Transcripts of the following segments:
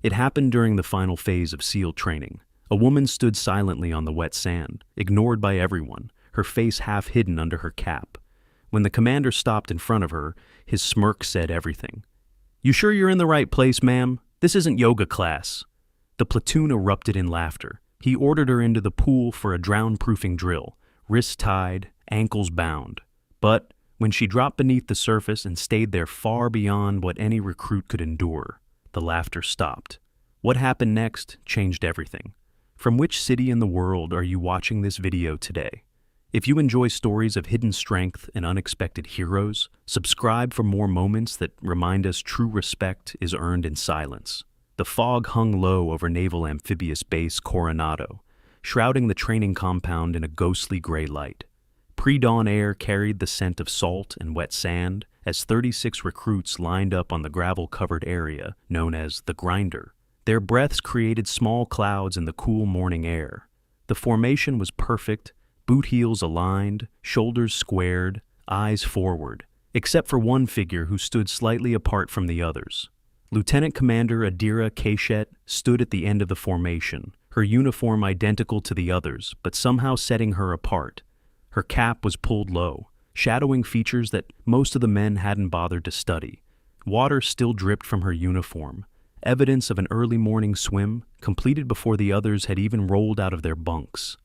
It happened during the final phase of SEAL training. A woman stood silently on the wet sand, ignored by everyone, her face half hidden under her cap. When the commander stopped in front of her, his smirk said everything. "You sure you're in the right place, ma'am? This isn't yoga class." The platoon erupted in laughter. He ordered her into the pool for a drown-proofing drill, wrists tied, ankles bound. But when she dropped beneath the surface and stayed there far beyond what any recruit could endure, the laughter stopped. What happened next changed everything. From which city in the world are you watching this video today? If you enjoy stories of hidden strength and unexpected heroes, subscribe for more moments that remind us true respect is earned in silence. The fog hung low over Naval Amphibious Base Coronado, shrouding the training compound in a ghostly gray light. Pre-dawn air carried the scent of salt and wet sand as 36 recruits lined up on the gravel-covered area known as the grinder. Their breaths created small clouds in the cool morning air. The formation was perfect, boot heels aligned, shoulders squared, eyes forward, except for one figure who stood slightly apart from the others. Lieutenant Commander Adira Keshet stood at the end of the formation, her uniform identical to the others, but somehow setting her apart. Her cap was pulled low, shadowing features that most of the men hadn't bothered to study. Water still dripped from her uniform, evidence of an early morning swim completed before the others had even rolled out of their bunks.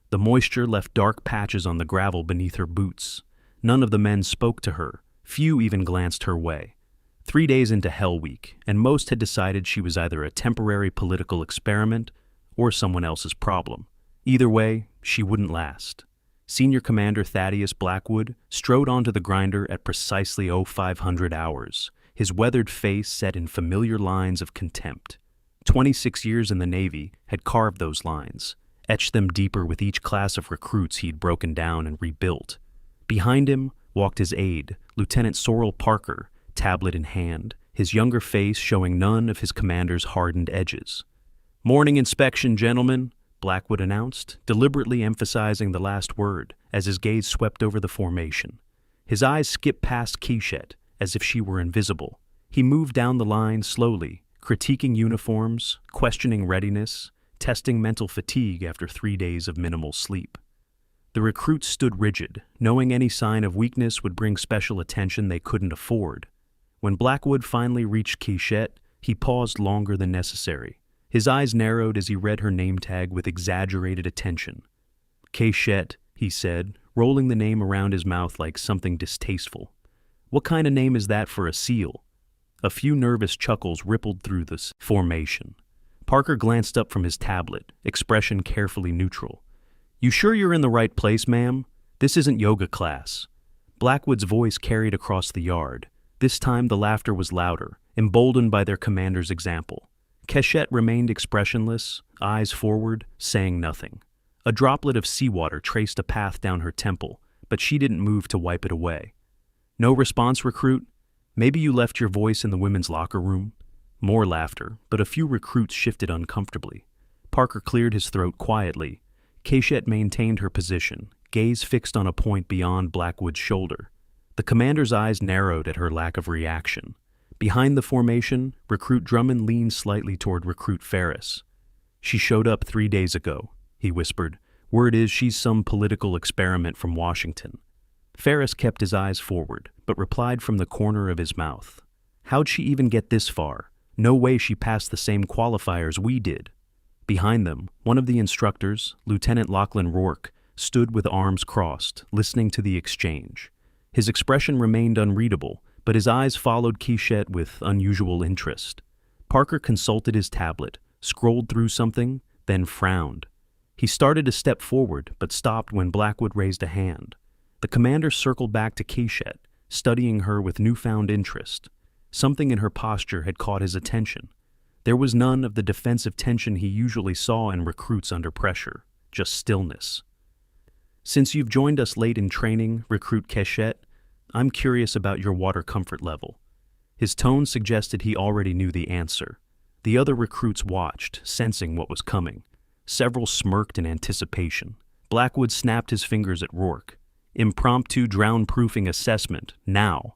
The moisture left dark patches on the gravel beneath her boots. None of the men spoke to her, few even glanced her way. 3 days into Hell Week, and most had decided she was either a temporary political experiment or someone else's problem. Either way, she wouldn't last. Senior Commander Thaddeus Blackwood strode onto the grinder at precisely 0500 hours, his weathered face set in familiar lines of contempt. 26 years in the Navy had carved those lines, etched them deeper with each class of recruits he'd broken down and rebuilt. Behind him walked his aide, Lieutenant Sorrel Parker, tablet in hand, his younger face showing none of his commander's hardened edges. "Morning inspection, gentlemen," Blackwood announced, deliberately emphasizing the last word as his gaze swept over the formation. His eyes skipped past Keshet as if she were invisible. He moved down the line slowly, critiquing uniforms, questioning readiness, testing mental fatigue after 3 days of minimal sleep. The recruits stood rigid, knowing any sign of weakness would bring special attention they couldn't afford. When Blackwood finally reached Keshet, he paused longer than necessary. His eyes narrowed as he read her name tag with exaggerated attention. "Keshet," he said, rolling the name around his mouth like something distasteful. "What kind of name is that for a SEAL?" A few nervous chuckles rippled through the formation. Parker glanced up from his tablet, expression carefully neutral. "You sure you're in the right place, ma'am? This isn't yoga class." Blackwood's voice carried across the yard. This time the laughter was louder, emboldened by their commander's example. Keshet remained expressionless, eyes forward, saying nothing. A droplet of seawater traced a path down her temple, but she didn't move to wipe it away. "No response, recruit? Maybe you left your voice in the women's locker room?" More laughter, but a few recruits shifted uncomfortably. Parker cleared his throat quietly. Keshet maintained her position, gaze fixed on a point beyond Blackwood's shoulder. The commander's eyes narrowed at her lack of reaction. Behind the formation, Recruit Drummond leaned slightly toward Recruit Ferris. "She showed up 3 days ago," he whispered. "Word is she's some political experiment from Washington." Ferris kept his eyes forward, but replied from the corner of his mouth. "How'd she even get this far? No way she passed the same qualifiers we did." Behind them, one of the instructors, Lieutenant Lachlan Rourke, stood with arms crossed, listening to the exchange. His expression remained unreadable, but his eyes followed Keshet with unusual interest. Parker consulted his tablet, scrolled through something, then frowned. He started to step forward, but stopped when Blackwood raised a hand. The commander circled back to Keshet, studying her with newfound interest. Something in her posture had caught his attention. There was none of the defensive tension he usually saw in recruits under pressure, just stillness. "Since you've joined us late in training, Recruit Keshet, I'm curious about your water comfort level." His tone suggested he already knew the answer. The other recruits watched, sensing what was coming. Several smirked in anticipation. Blackwood snapped his fingers at Rourke. "Impromptu drown-proofing assessment, now."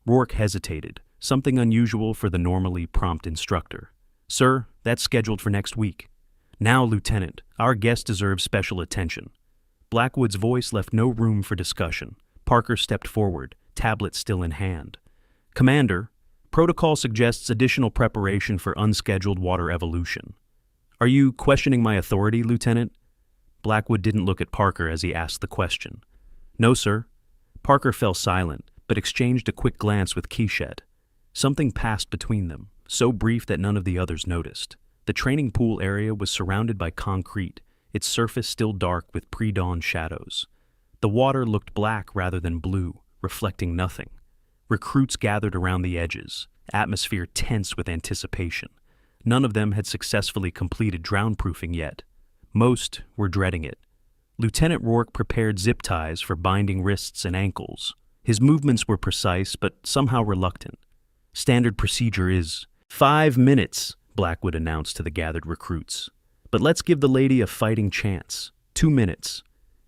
Rourke hesitated, something unusual for the normally prompt instructor. "Sir, That's scheduled for next week. Now, Lieutenant, our guest deserves special attention. Blackwood's voice left no room for discussion. Parker stepped forward, tablet still in hand. Commander, protocol suggests additional preparation for unscheduled water evolution. Are you questioning my authority, Lieutenant? Blackwood didn't look at Parker as he asked the question. No, sir. Parker fell silent, but exchanged a quick glance with Keshet. Something passed between them, so brief that none of the others noticed. The training pool area was surrounded by concrete, its surface still dark with pre-dawn shadows. The water looked black rather than blue, reflecting nothing. Recruits gathered around the edges, atmosphere tense with anticipation. None of them had successfully completed drown-proofing yet. Most were dreading it. Lieutenant Rourke prepared zip ties for binding wrists and ankles. His movements were precise, but somehow reluctant. Standard procedure is 5 minutes, Blackwood announced to the gathered recruits. But let's give the lady a fighting chance. 2 minutes.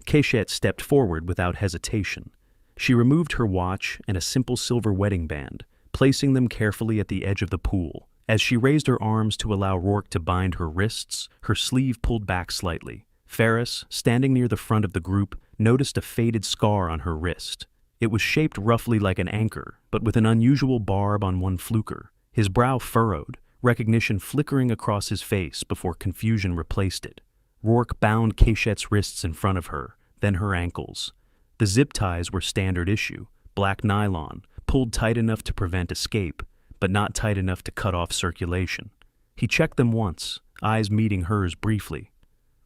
Keshet stepped forward without hesitation. She removed her watch and a simple silver wedding band, placing them carefully at the edge of the pool. As she raised her arms to allow Rourke to bind her wrists, her sleeve pulled back slightly. Ferris, standing near the front of the group, noticed a faded scar on her wrist. It was shaped roughly like an anchor, but with an unusual barb on one fluker. His brow furrowed, recognition flickering across his face before confusion replaced it. Rourke bound Keshet's wrists in front of her, then her ankles. The zip ties were standard issue, black nylon, pulled tight enough to prevent escape, but not tight enough to cut off circulation. He checked them once, eyes meeting hers briefly.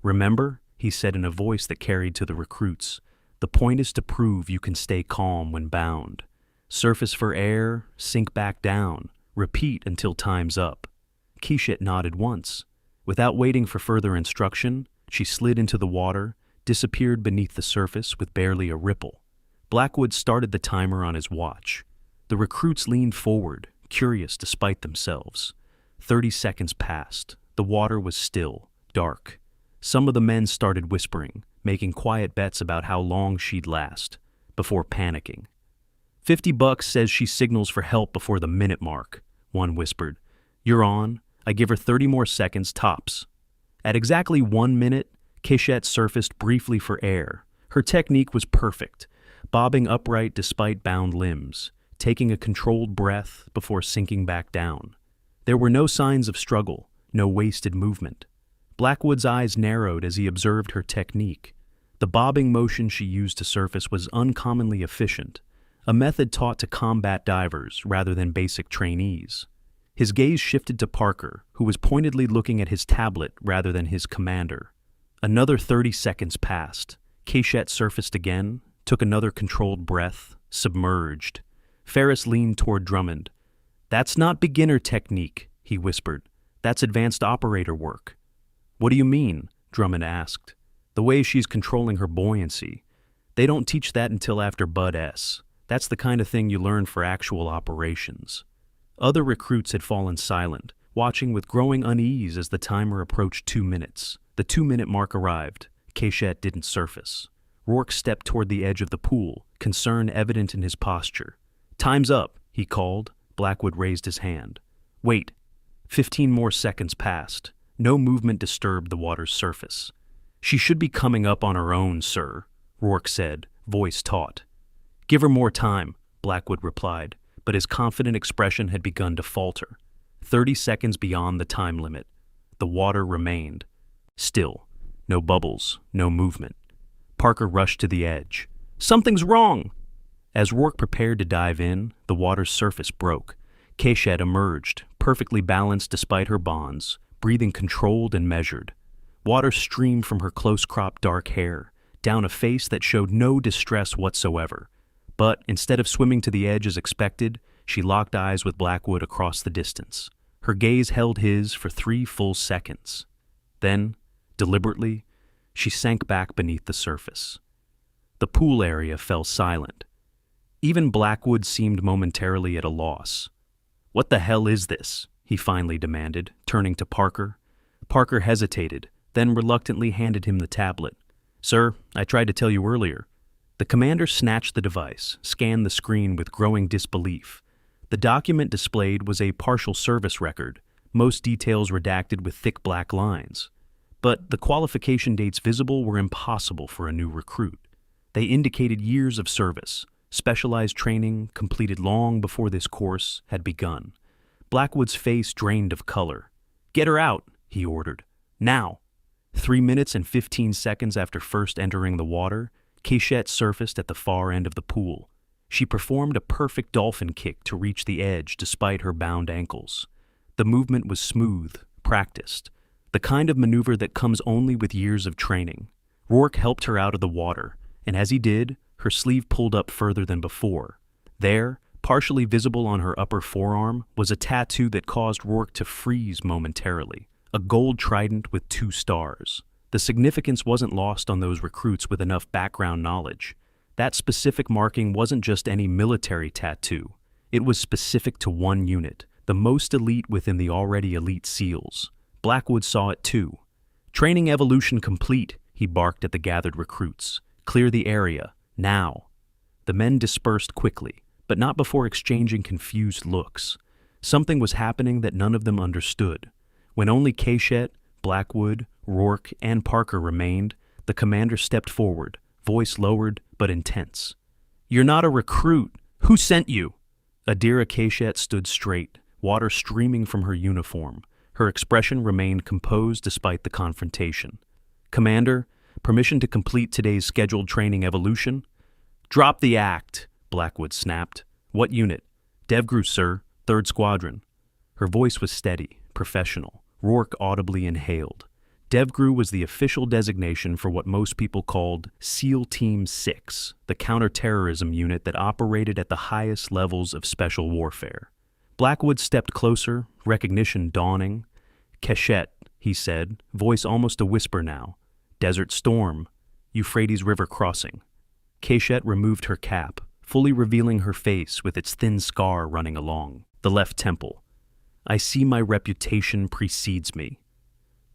Remember, he said in a voice that carried to the recruits, the point is to prove you can stay calm when bound. Surface for air, sink back down, repeat until time's up. Keshet nodded once. Without waiting for further instruction, she slid into the water, disappeared beneath the surface with barely a ripple. Blackwood started the timer on his watch. The recruits leaned forward, curious despite themselves. 30 seconds passed. The water was still, dark. Some of the men started whispering, making quiet bets about how long she'd last, before panicking. $50 says she signals for help before the minute mark, one whispered. You're on. I give her 30 more seconds tops. At exactly 1 minute, Keshet surfaced briefly for air. Her technique was perfect, bobbing upright despite bound limbs, taking a controlled breath before sinking back down. There were no signs of struggle, no wasted movement. Blackwood's eyes narrowed as he observed her technique. The bobbing motion she used to surface was uncommonly efficient, a method taught to combat divers rather than basic trainees. His gaze shifted to Parker, who was pointedly looking at his tablet rather than his commander. Another 30 seconds passed. Keshet surfaced again, took another controlled breath, submerged. Ferris leaned toward Drummond. That's not beginner technique, he whispered. That's advanced operator work. What do you mean? Drummond asked. The way she's controlling her buoyancy. They don't teach that until after Bud S. That's the kind of thing you learn for actual operations. Other recruits had fallen silent, watching with growing unease as the timer approached 2 minutes. The 2-minute mark arrived. Keshet didn't surface. Rourke stepped toward the edge of the pool, concern evident in his posture. Time's up, he called. Blackwood raised his hand. Wait. 15 more seconds passed. No movement disturbed the water's surface. She should be coming up on her own, sir, Rourke said, voice taut. Give her more time, Blackwood replied, but his confident expression had begun to falter. 30 seconds beyond the time limit. The water remained. Still. No bubbles, no movement. Parker rushed to the edge. Something's wrong! As Rourke prepared to dive in, the water's surface broke. Keshet emerged, perfectly balanced despite her bonds, breathing controlled and measured. Water streamed from her close-cropped dark hair, down a face that showed no distress whatsoever. But instead of swimming to the edge as expected, she locked eyes with Blackwood across the distance. Her gaze held his for 3 full seconds. Then, deliberately, she sank back beneath the surface. The pool area fell silent. Even Blackwood seemed momentarily at a loss. What the hell is this? He finally demanded, turning to Parker. Parker hesitated, then reluctantly handed him the tablet. Sir, I tried to tell you earlier. The commander snatched the device, scanned the screen with growing disbelief. The document displayed was a partial service record, most details redacted with thick black lines. But the qualification dates visible were impossible for a new recruit. They indicated years of service, specialized training completed long before this course had begun. Blackwood's face drained of color. "Get her out," he ordered. "Now." 3 minutes and 15 seconds after first entering the water, Cachette surfaced at the far end of the pool. She performed a perfect dolphin kick to reach the edge despite her bound ankles. The movement was smooth, practiced, the kind of maneuver that comes only with years of training. Rourke helped her out of the water, and as he did, her sleeve pulled up further than before. There, partially visible on her upper forearm, was a tattoo that caused Rourke to freeze momentarily, a gold trident with 2 stars. The significance wasn't lost on those recruits with enough background knowledge. That specific marking wasn't just any military tattoo. It was specific to one unit, the most elite within the already elite SEALs. Blackwood saw it too. "Training evolution complete," he barked at the gathered recruits. "Clear the area, now." The men dispersed quickly, but not before exchanging confused looks. Something was happening that none of them understood. When only Cachette, Blackwood, Rourke, and Parker remained, the commander stepped forward, voice lowered but intense. "You're not a recruit. Who sent you?" Adira Cachette stood straight, water streaming from her uniform. Her expression remained composed despite the confrontation. "Commander, permission to complete today's scheduled training evolution?" "Drop the act," Blackwood snapped. "What unit?" "DevGru, sir, 3rd Squadron." Her voice was steady, professional. Rourke audibly inhaled. DevGru was the official designation for what most people called SEAL Team 6, the counterterrorism unit that operated at the highest levels of special warfare. Blackwood stepped closer, recognition dawning. "Cachette," he said, voice almost a whisper now. "Desert Storm, Euphrates River crossing." Cachette removed her cap, fully revealing her face with its thin scar running along the left temple. "I see my reputation precedes me."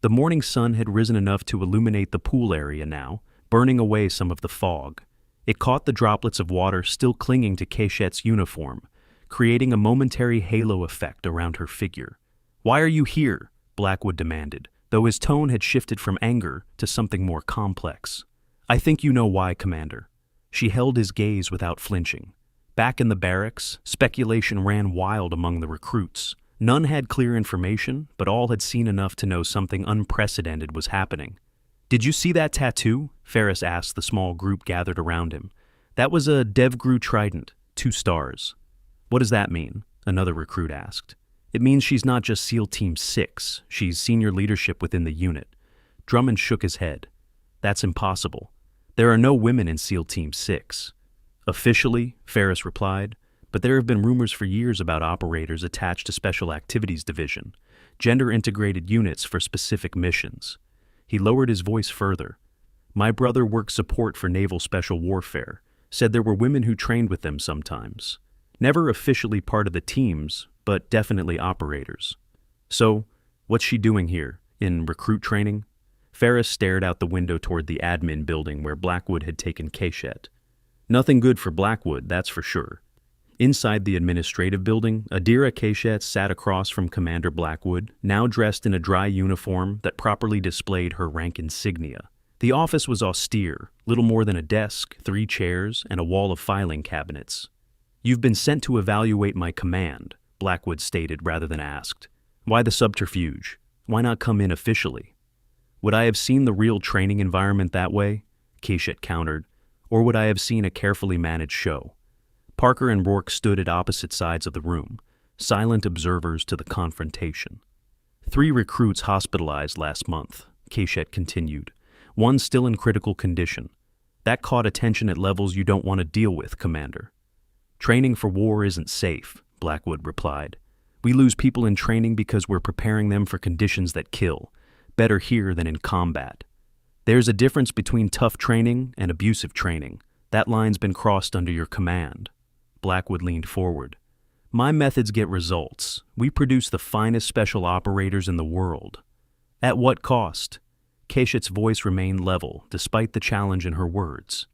The morning sun had risen enough to illuminate the pool area now, burning away some of the fog. It caught the droplets of water still clinging to Cachette's uniform, creating a momentary halo effect around her figure. "Why are you here?" Blackwood demanded, though his tone had shifted from anger to something more complex. "I think you know why, Commander." She held his gaze without flinching. Back in the barracks, speculation ran wild among the recruits. None had clear information, but all had seen enough to know something unprecedented was happening. "Did you see that tattoo?" Ferris asked the small group gathered around him. "That was a DevGru trident, 2 stars. "What does that mean?" another recruit asked. "It means she's not just SEAL Team 6, she's senior leadership within the unit." Drummond shook his head. "That's impossible. There are no women in SEAL Team 6. "Officially," Ferris replied, "but there have been rumors for years about operators attached to Special Activities Division, gender-integrated units for specific missions." He lowered his voice further. "My brother worked support for Naval Special Warfare, said there were women who trained with them sometimes. Never officially part of the teams, but definitely operators." "So, what's she doing here, in recruit training?" Ferris stared out the window toward the admin building where Blackwood had taken Cachette. "Nothing good for Blackwood, that's for sure." Inside the administrative building, Adira Cachette sat across from Commander Blackwood, now dressed in a dry uniform that properly displayed her rank insignia. The office was austere, little more than a desk, 3 chairs, and a wall of filing cabinets. "You've been sent to evaluate my command," Blackwood stated rather than asked. "Why the subterfuge? Why not come in officially?" "Would I have seen the real training environment that way?" Cachette countered. "Or would I have seen a carefully managed show?" Parker and Rourke stood at opposite sides of the room, silent observers to the confrontation. 3 recruits hospitalized last month, Cachette continued. 1 still in critical condition. That caught attention at levels you don't want to deal with, Commander. "Training for war isn't safe," Blackwood replied. "We lose people in training because we're preparing them for conditions that kill. Better here than in combat. There's a difference between tough training and abusive training. That line's been crossed under your command." Blackwood leaned forward. "My methods get results. We produce the finest special operators in the world." "At what cost?" Cachette's voice remained level, despite the challenge in her words.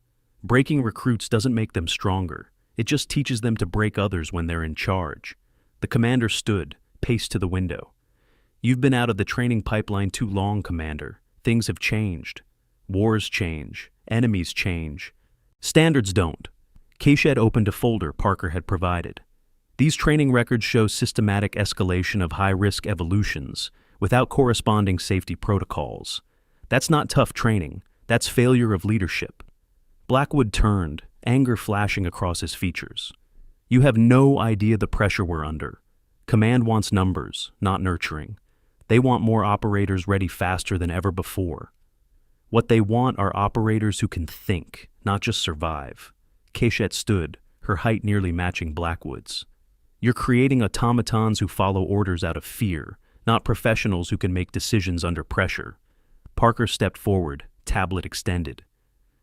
"Breaking recruits doesn't make them stronger. It just teaches them to break others when they're in charge." The commander stood, paced to the window. You've been out of the training pipeline too long, Commander. Things have changed. Wars change. Enemies change. Standards don't. Keshet opened a folder Parker had provided. These training records show systematic escalation of high-risk evolutions without corresponding safety protocols. That's not tough training. That's failure of leadership. Blackwood turned, anger flashing across his features. You have no idea the pressure we're under. Command wants numbers, not nurturing. They want more operators ready faster than ever before. What they want are operators who can think, not just survive. Keshet stood, her height nearly matching Blackwood's. You're creating automatons who follow orders out of fear, not professionals who can make decisions under pressure. Parker stepped forward, tablet extended.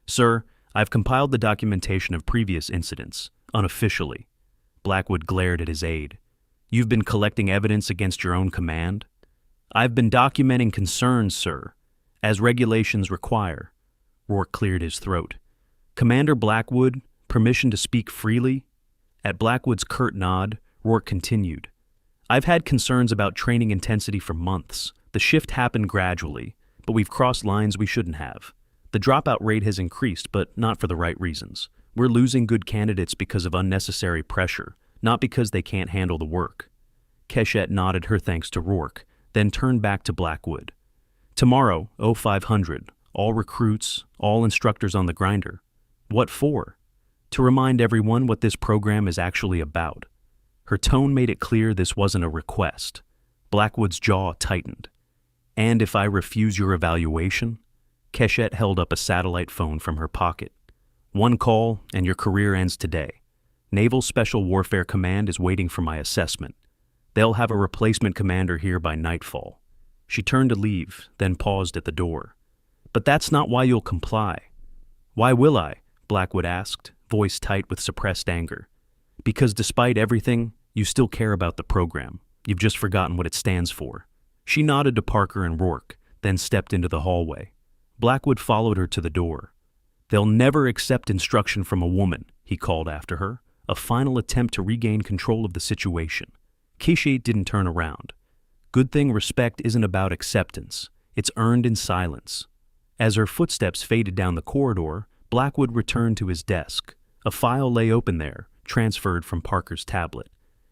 Sir, I've compiled the documentation of previous incidents, unofficially. Blackwood glared at his aide. You've been collecting evidence against your own command? I've been documenting concerns, sir, as regulations require. Rourke cleared his throat. Commander Blackwood, permission to speak freely? At Blackwood's curt nod, Rourke continued. I've had concerns about training intensity for months. The shift happened gradually, but we've crossed lines we shouldn't have. The dropout rate has increased, but not for the right reasons. We're losing good candidates because of unnecessary pressure, not because they can't handle the work. Keshet nodded her thanks to Rourke, then turned back to Blackwood. Tomorrow, 0500, all recruits, all instructors on the grinder. What for? To remind everyone what this program is actually about. Her tone made it clear this wasn't a request. Blackwood's jaw tightened. And if I refuse your evaluation? Keshet held up a satellite phone from her pocket. One call, and your career ends today. Naval Special Warfare Command is waiting for my assessment. They'll have a replacement commander here by nightfall. She turned to leave, then paused at the door. But that's not why you'll comply. Why will I? Blackwood asked, voice tight with suppressed anger. Because despite everything, you still care about the program. You've just forgotten what it stands for. She nodded to Parker and Rourke, then stepped into the hallway. Blackwood followed her to the door. They'll never accept instruction from a woman, he called after her, a final attempt to regain control of the situation. Keshet didn't turn around. Good thing respect isn't about acceptance. It's earned in silence. As her footsteps faded down the corridor, Blackwood returned to his desk. A file lay open there, transferred from Parker's tablet.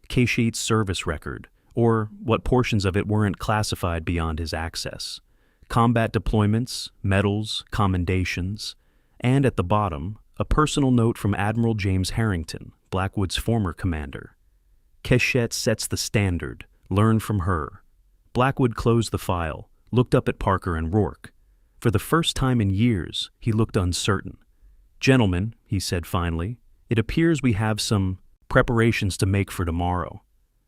Keshet's service record, or what portions of it weren't classified beyond his access. Combat deployments, medals, commendations, and at the bottom, a personal note from Admiral James Harrington, Blackwood's former commander. Keshet sets the standard. Learn from her. Blackwood closed the file, looked up at Parker and Rourke. For the first time in years, he looked uncertain. Gentlemen, he said finally, it appears we have some preparations to make for tomorrow.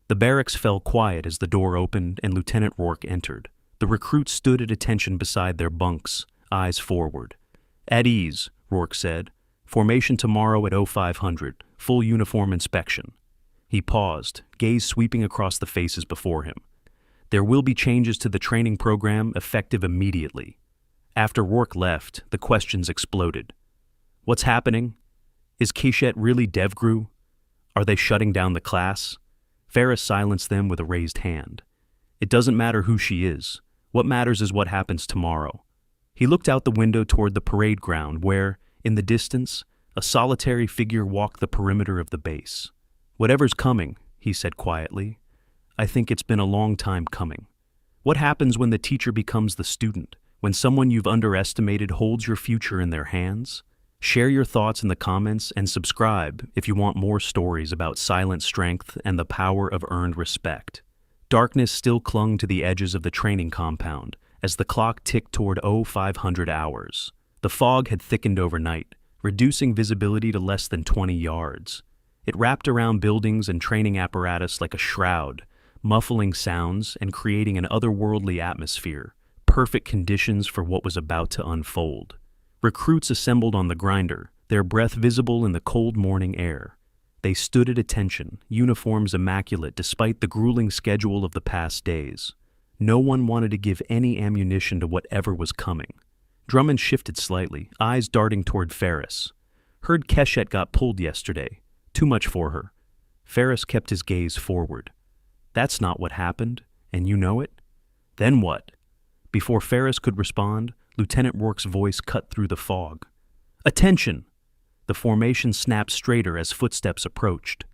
The barracks fell quiet as the door opened and Lieutenant Rourke entered. The recruits stood at attention beside their bunks, eyes forward. At ease, Rourke said. Formation tomorrow at 0500, full uniform inspection. He paused, gaze sweeping across the faces before him. There will be changes to the training program effective immediately. After Rourke left, the questions exploded. What's happening? Is Keshet really DevGru? Are they shutting down the class? Ferris silenced them with a raised hand. It doesn't matter who she is. What matters is what happens tomorrow. He looked out the window toward the parade ground where, in the distance, a solitary figure walked the perimeter of the base. Whatever's coming, he said quietly. I think it's been a long time coming. What happens when the teacher becomes the student? When someone you've underestimated holds your future in their hands? Share your thoughts in the comments and subscribe if you want more stories about silent strength and the power of earned respect. Darkness still clung to the edges of the training compound as the clock ticked toward 0500 hours. The fog had thickened overnight, reducing visibility to less than 20 yards. It wrapped around buildings and training apparatus like a shroud, muffling sounds and creating an otherworldly atmosphere, perfect conditions for what was about to unfold. Recruits assembled on the grinder, their breath visible in the cold morning air. They stood at attention, uniforms immaculate despite the grueling schedule of the past days. No one wanted to give any ammunition to whatever was coming. Drummond shifted slightly, eyes darting toward Ferris. Heard Keshet got pulled yesterday. Too much for her. Ferris kept his gaze forward. That's not what happened, and you know it? Then what? Before Ferris could respond, Lieutenant Rourke's voice cut through the fog. Attention! The formation snapped straighter as footsteps approached.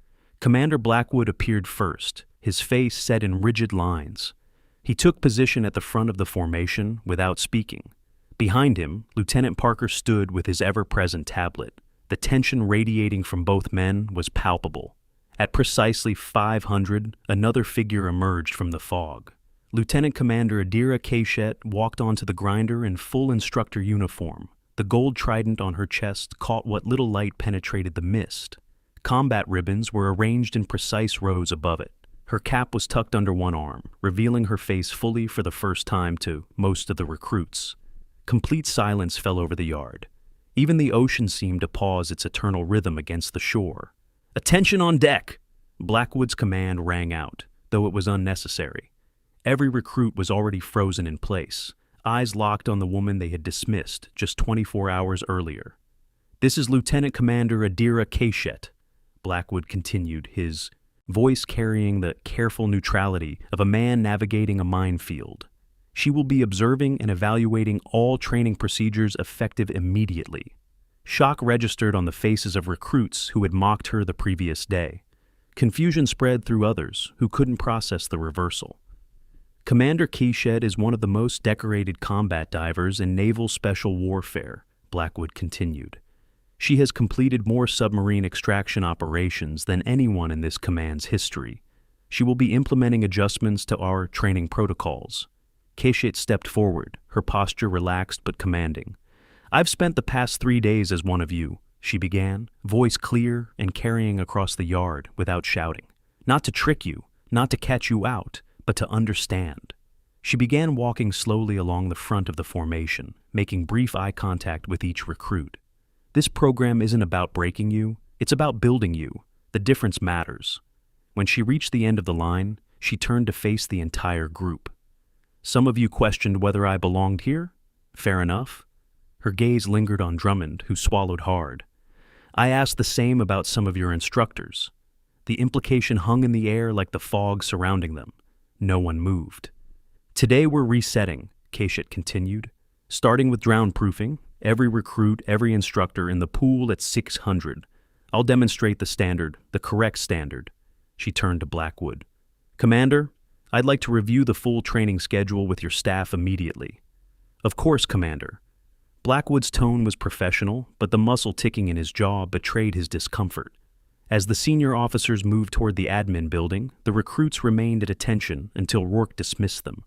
Commander Blackwood appeared first, his face set in rigid lines. He took position at the front of the formation without speaking. Behind him, Lieutenant Parker stood with his ever-present tablet. The tension radiating from both men was palpable. At precisely 500, another figure emerged from the fog. Lieutenant Commander Adira Cachette walked onto the grinder in full instructor uniform. The gold trident on her chest caught what little light penetrated the mist. Combat ribbons were arranged in precise rows above it. Her cap was tucked under one arm, revealing her face fully for the first time to most of the recruits. Complete silence fell over the yard. Even the ocean seemed to pause its eternal rhythm against the shore. Attention on deck! Blackwood's command rang out, though it was unnecessary. Every recruit was already frozen in place, eyes locked on the woman they had dismissed just 24 hours earlier. This is Lieutenant Commander Adira Cachette, Blackwood continued, his voice carrying the careful neutrality of a man navigating a minefield. She will be observing and evaluating all training procedures effective immediately. Shock registered on the faces of recruits who had mocked her the previous day. Confusion spread through others who couldn't process the reversal. Commander Cachette is one of the most decorated combat divers in naval special warfare, Blackwood continued. She has completed more submarine extraction operations than anyone in this command's history. She will be implementing adjustments to our training protocols. Cachette stepped forward, her posture relaxed but commanding. I've spent the past 3 days as one of you, she began, voice clear and carrying across the yard without shouting. Not to trick you, not to catch you out, but to understand. She began walking slowly along the front of the formation, making brief eye contact with each recruit. This program isn't about breaking you, it's about building you. The difference matters. When she reached the end of the line, she turned to face the entire group. Some of you questioned whether I belonged here? Fair enough. Her gaze lingered on Drummond, who swallowed hard. I asked the same about some of your instructors. The implication hung in the air like the fog surrounding them. No one moved. Today we're resetting, Cachette continued. Starting with drown-proofing, every recruit, every instructor in the pool at 600. I'll demonstrate the standard, the correct standard. She turned to Blackwood. Commander, I'd like to review the full training schedule with your staff immediately. Of course, Commander. Blackwood's tone was professional, but the muscle ticking in his jaw betrayed his discomfort. As the senior officers moved toward the admin building, the recruits remained at attention until Rourke dismissed them.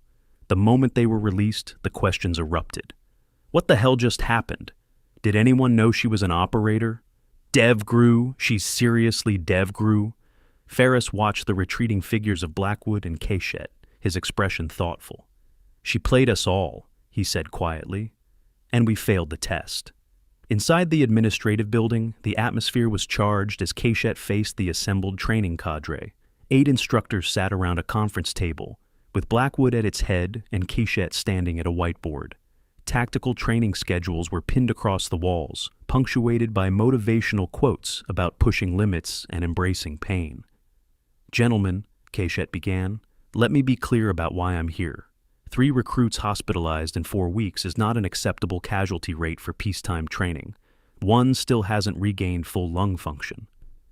The moment they were released, the questions erupted. What the hell just happened? Did anyone know she was an operator? DevGru? She's seriously DevGru? Ferris watched the retreating figures of Blackwood and Cachette, his expression thoughtful. She played us all, he said quietly, and we failed the test. Inside the administrative building, the atmosphere was charged as Cachette faced the assembled training cadre. 8 instructors sat around a conference table, with Blackwood at its head and Cachette standing at a whiteboard. Tactical training schedules were pinned across the walls, punctuated by motivational quotes about pushing limits and embracing pain. Gentlemen, Cachette began, let me be clear about why I'm here. 3 recruits hospitalized in 4 weeks is not an acceptable casualty rate for peacetime training. 1 still hasn't regained full lung function.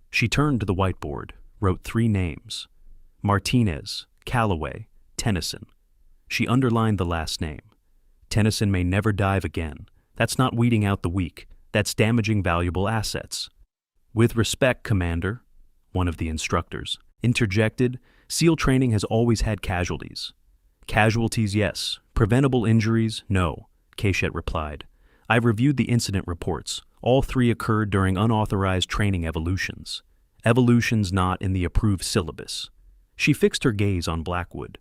She turned to the whiteboard, wrote 3 names. Martinez, Calloway, Tennyson. She underlined the last name. Tennyson may never dive again. That's not weeding out the weak. That's damaging valuable assets. With respect, Commander, one of the instructors interjected, SEAL training has always had casualties. Casualties, yes. Preventable injuries, no, Cachette replied. I've reviewed the incident reports. All 3 occurred during unauthorized training evolutions. Evolutions not in the approved syllabus. She fixed her gaze on Blackwood.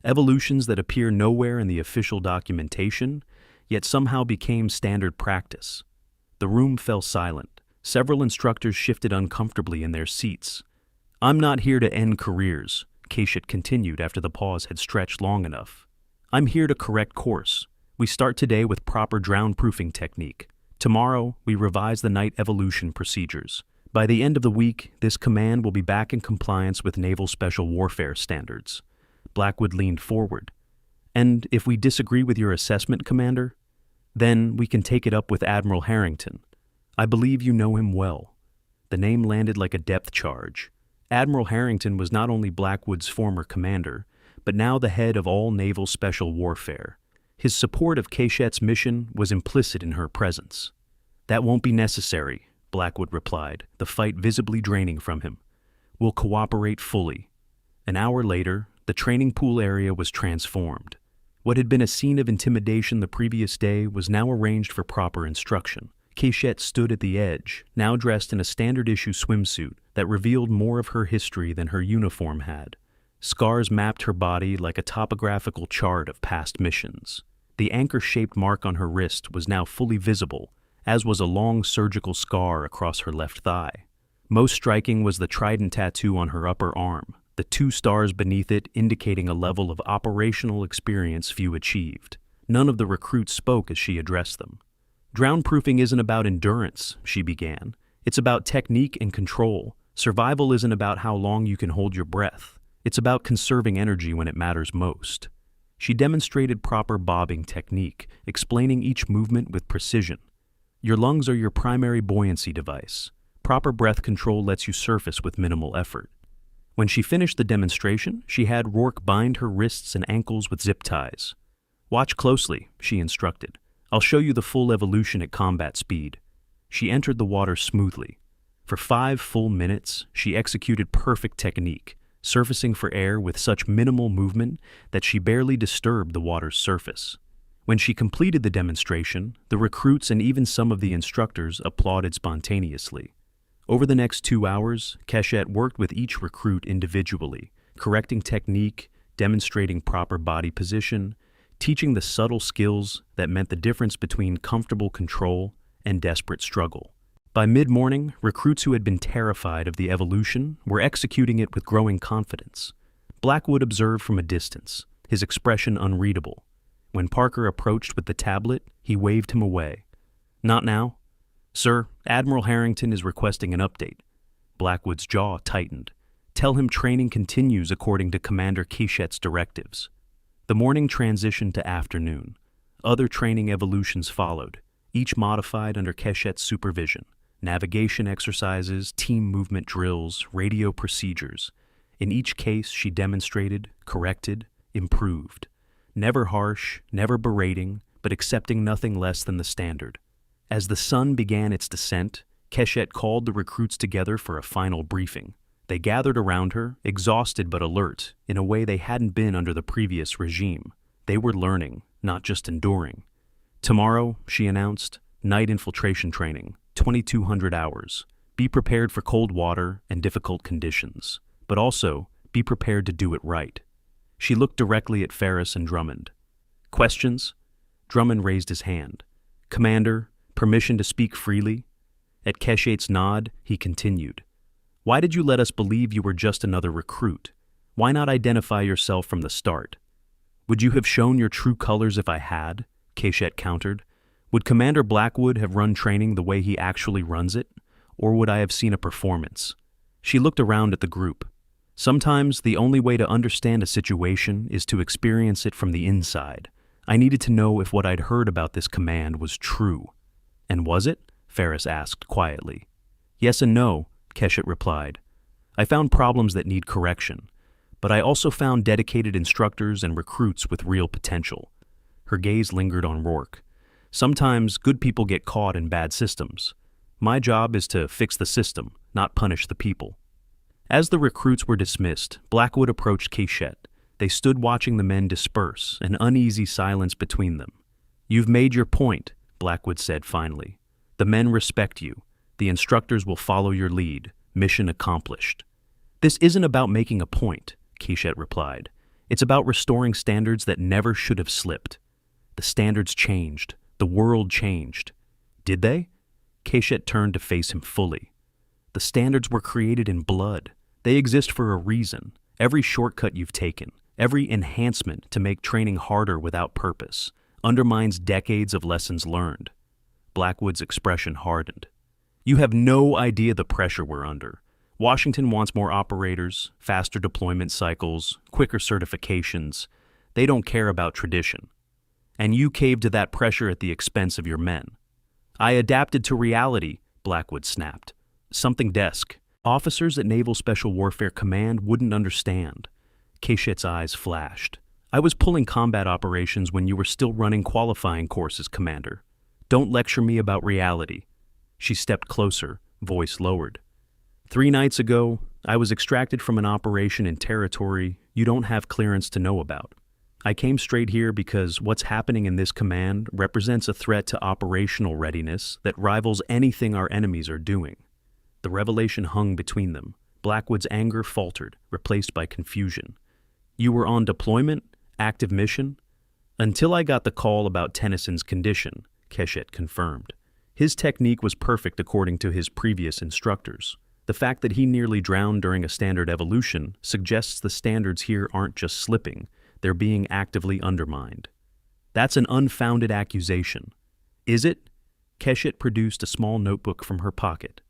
Evolutions that appear nowhere in the official documentation, yet somehow became standard practice. The room fell silent. Several instructors shifted uncomfortably in their seats. I'm not here to end careers, Cachette continued after the pause had stretched long enough. I'm here to correct course. We start today with proper drown-proofing technique. Tomorrow, we revise the night evolution procedures. By the end of the week, this command will be back in compliance with naval special warfare standards. Blackwood leaned forward. And if we disagree with your assessment, Commander, then we can take it up with Admiral Harrington. I believe you know him well." The name landed like a depth charge. Admiral Harrington was not only Blackwood's former commander, but now the head of all naval special warfare. His support of Keshet's mission was implicit in her presence. "That won't be necessary," Blackwood replied, the fight visibly draining from him. "We'll cooperate fully." An hour later, the training pool area was transformed. What had been a scene of intimidation the previous day was now arranged for proper instruction. Keshet stood at the edge, now dressed in a standard-issue swimsuit that revealed more of her history than her uniform had. Scars mapped her body like a topographical chart of past missions. The anchor-shaped mark on her wrist was now fully visible, as was a long surgical scar across her left thigh. Most striking was the trident tattoo on her upper arm, the 2 stars beneath it indicating a level of operational experience few achieved. None of the recruits spoke as she addressed them. "Drown-proofing isn't about endurance," she began. "It's about technique and control. Survival isn't about how long you can hold your breath. It's about conserving energy when it matters most." She demonstrated proper bobbing technique, explaining each movement with precision. "Your lungs are your primary buoyancy device. Proper breath control lets you surface with minimal effort." When she finished the demonstration, she had Rourke bind her wrists and ankles with zip ties. "Watch closely," she instructed. "I'll show you the full evolution at combat speed." She entered the water smoothly. For 5 full minutes, she executed perfect technique, surfacing for air with such minimal movement that she barely disturbed the water's surface. When she completed the demonstration, the recruits and even some of the instructors applauded spontaneously. Over the next 2 hours, Keshet worked with each recruit individually, correcting technique, demonstrating proper body position, teaching the subtle skills that meant the difference between comfortable control and desperate struggle. By mid-morning, recruits who had been terrified of the evolution were executing it with growing confidence. Blackwood observed from a distance, his expression unreadable. When Parker approached with the tablet, he waved him away. "Not now." "Sir, Admiral Harrington is requesting an update." Blackwood's jaw tightened. "Tell him training continues according to Commander Keshet's directives." The morning transitioned to afternoon. Other training evolutions followed, each modified under Keshet's supervision. Navigation exercises, team movement drills, radio procedures. In each case, she demonstrated, corrected, improved. Never harsh, never berating, but accepting nothing less than the standard. As the sun began its descent, Keshet called the recruits together for a final briefing. They gathered around her, exhausted but alert, in a way they hadn't been under the previous regime. They were learning, not just enduring. "Tomorrow," she announced, "night infiltration training, 2,200 hours. Be prepared for cold water and difficult conditions, but also be prepared to do it right." She looked directly at Ferris and Drummond. "Questions?" Drummond raised his hand. "Commander, permission to speak freely?" At Keshet's nod, he continued. "Why did you let us believe you were just another recruit? Why not identify yourself from the start?" "Would you have shown your true colors if I had?" Keshet countered. "Would Commander Blackwood have run training the way he actually runs it? Or would I have seen a performance?" She looked around at the group. "Sometimes the only way to understand a situation is to experience it from the inside. I needed to know if what I'd heard about this command was true." "And was it?" Ferris asked quietly. "Yes and no," Keshet replied. "I found problems that need correction, but I also found dedicated instructors and recruits with real potential." Her gaze lingered on Rourke. "Sometimes good people get caught in bad systems. My job is to fix the system, not punish the people." As the recruits were dismissed, Blackwood approached Keshet. They stood watching the men disperse, an uneasy silence between them. "You've made your point," Blackwood said finally. "The men respect you. The instructors will follow your lead. Mission accomplished." "This isn't about making a point," Keshet replied. "It's about restoring standards that never should have slipped." "The standards changed. The world changed." "Did they?" Keshet turned to face him fully. "The standards were created in blood. They exist for a reason. Every shortcut you've taken, every enhancement to make training harder without purpose, undermines decades of lessons learned." Blackwood's expression hardened. "You have no idea the pressure we're under. Washington wants more operators, faster deployment cycles, quicker certifications. They don't care about tradition. And you caved to that pressure at the expense of your men. I adapted to reality, Blackwood snapped. Something desk. Officers at Naval Special Warfare Command wouldn't understand. Keshet's eyes flashed. I was pulling combat operations when you were still running qualifying courses, Commander. Don't lecture me about reality. She stepped closer, voice lowered. 3 nights ago, I was extracted from an operation in territory you don't have clearance to know about. I came straight here because what's happening in this command represents a threat to operational readiness that rivals anything our enemies are doing. The revelation hung between them. Blackwood's anger faltered, replaced by confusion. You were on deployment? Active mission? Until I got the call about Tennyson's condition, Keshet confirmed. His technique was perfect according to his previous instructors. The fact that he nearly drowned during a standard evolution suggests the standards here aren't just slipping, they're being actively undermined. That's an unfounded accusation. Is it? Keshet produced a small notebook from her pocket.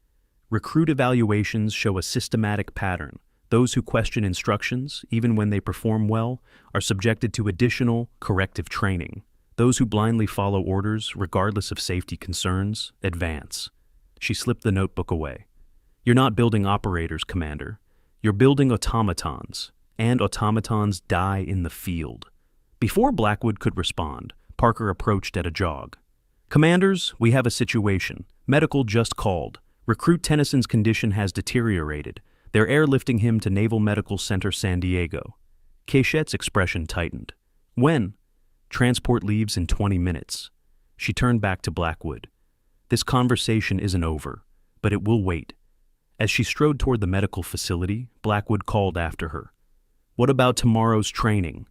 Recruit evaluations show a systematic pattern. Those who question instructions, even when they perform well, are subjected to additional corrective training. Those who blindly follow orders, regardless of safety concerns, advance. She slipped the notebook away. You're not building operators, Commander. You're building automatons, and automatons die in the field. Before Blackwood could respond, Parker approached at a jog. Commanders, we have a situation. Medical just called. Recruit Tennyson's condition has deteriorated. They're airlifting him to Naval Medical Center San Diego. Keshet's expression tightened. When? Transport leaves in 20 minutes. She turned back to Blackwood. This conversation isn't over, but it will wait. As she strode toward the medical facility, Blackwood called after her. What about tomorrow's training?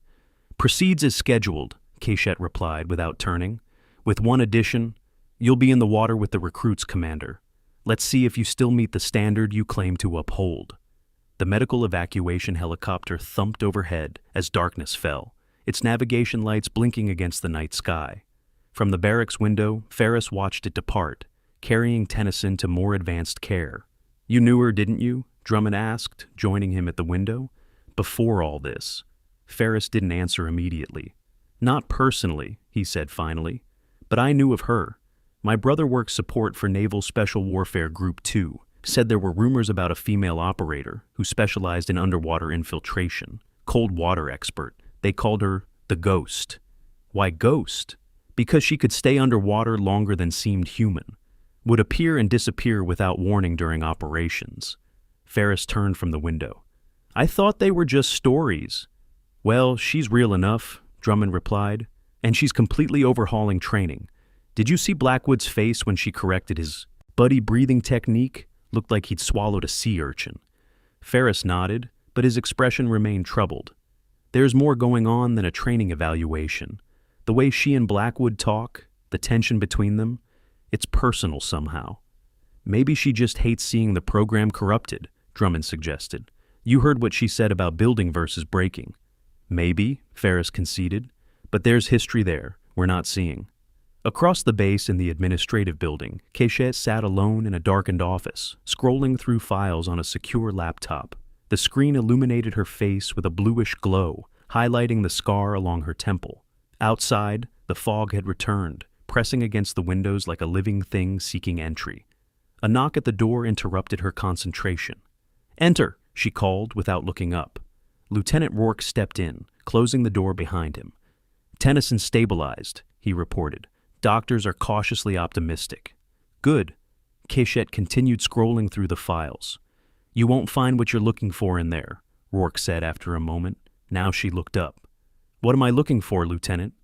Proceeds as scheduled, Keshet replied without turning. With one addition, you'll be in the water with the recruits, Commander. Let's see if you still meet the standard you claim to uphold. The medical evacuation helicopter thumped overhead as darkness fell, its navigation lights blinking against the night sky. From the barracks window, Ferris watched it depart, carrying Tennyson to more advanced care. You knew her, didn't you? Drummond asked, joining him at the window. Before all this. Ferris didn't answer immediately. Not personally, he said finally, but I knew of her. My brother worked support for Naval Special Warfare Group 2, said there were rumors about a female operator who specialized in underwater infiltration, cold water expert. They called her the Ghost. Why Ghost? Because she could stay underwater longer than seemed human, would appear and disappear without warning during operations. Ferris turned from the window. I thought they were just stories. Well, she's real enough, Drummond replied, and she's completely overhauling training. Did you see Blackwood's face when she corrected his buddy breathing technique? Looked like he'd swallowed a sea urchin. Ferris nodded, but his expression remained troubled. There's more going on than a training evaluation. The way she and Blackwood talk, the tension between them, it's personal somehow. Maybe she just hates seeing the program corrupted, Drummond suggested. You heard what she said about building versus breaking. Maybe, Ferris conceded, but there's history there we're not seeing. Across the base in the administrative building, Keshet sat alone in a darkened office, scrolling through files on a secure laptop. The screen illuminated her face with a bluish glow, highlighting the scar along her temple. Outside, the fog had returned, pressing against the windows like a living thing seeking entry. A knock at the door interrupted her concentration. Enter, she called without looking up. Lieutenant Rourke stepped in, closing the door behind him. Tennyson stabilized, he reported. Doctors are cautiously optimistic. Good. Keshet continued scrolling through the files. You won't find what you're looking for in there, Rourke said after a moment. Now she looked up. What am I looking for, Lieutenant?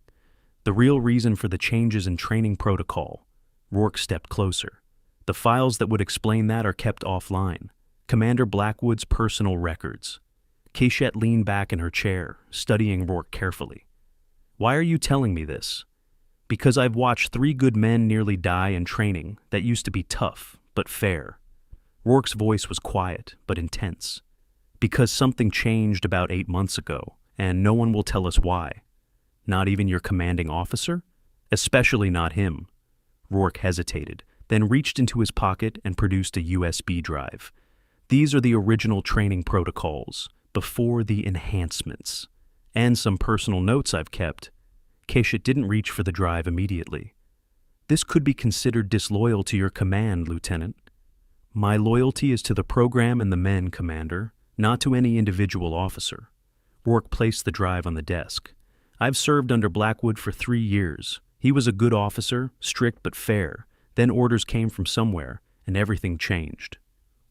The real reason for the changes in training protocol. Rourke stepped closer. The files that would explain that are kept offline. Commander Blackwood's personal records. Keshet leaned back in her chair, studying Rourke carefully. Why are you telling me this? Because I've watched 3 good men nearly die in training that used to be tough, but fair. Rourke's voice was quiet, but intense. Because something changed about 8 months ago, and no one will tell us why. Not even your commanding officer? Especially not him. Rourke hesitated, then reached into his pocket and produced a USB drive. These are the original training protocols, before the enhancements. and some personal notes I've kept." Keshet didn't reach for the drive immediately. "This could be considered disloyal to your command, Lieutenant." "My loyalty is to the program and the men, Commander, not to any individual officer." Rourke placed the drive on the desk. "I've served under Blackwood for 3 years. He was a good officer, strict but fair. Then orders came from somewhere, and everything changed."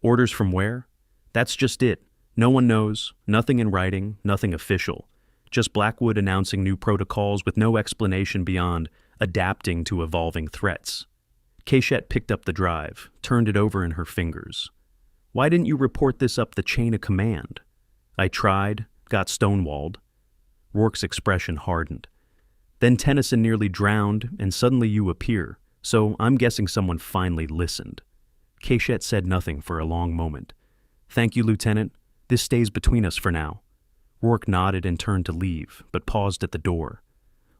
"Orders from where?" "That's just it. No one knows, nothing in writing, nothing official. Just Blackwood announcing new protocols with no explanation beyond adapting to evolving threats." Keshet picked up the drive, turned it over in her fingers. "Why didn't you report this up the chain of command?" "I tried, got stonewalled." Rourke's expression hardened. "Then Tennyson nearly drowned, and suddenly you appear, so I'm guessing someone finally listened." Keshet said nothing for a long moment. "Thank you, Lieutenant. This stays between us for now." Rourke nodded and turned to leave, but paused at the door.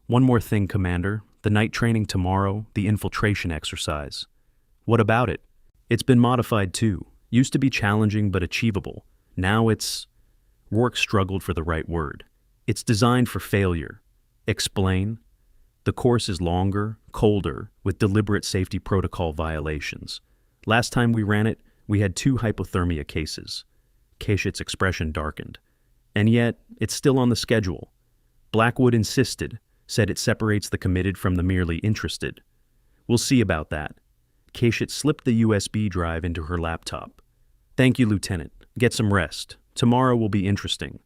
"One more thing, Commander. The night training tomorrow, the infiltration exercise." "What about it?" "It's been modified too. Used to be challenging but achievable. Now it's—" Rourke struggled for the right word. "It's designed for failure." "Explain." "The course is longer, colder, with deliberate safety protocol violations. Last time we ran it, we had 2 hypothermia cases." Keshet's expression darkened. "And yet, it's still on the schedule. Blackwood insisted, said it separates the committed from the merely interested." "We'll see about that." Keshet slipped the USB drive into her laptop. "Thank you, Lieutenant. Get some rest. Tomorrow will be interesting."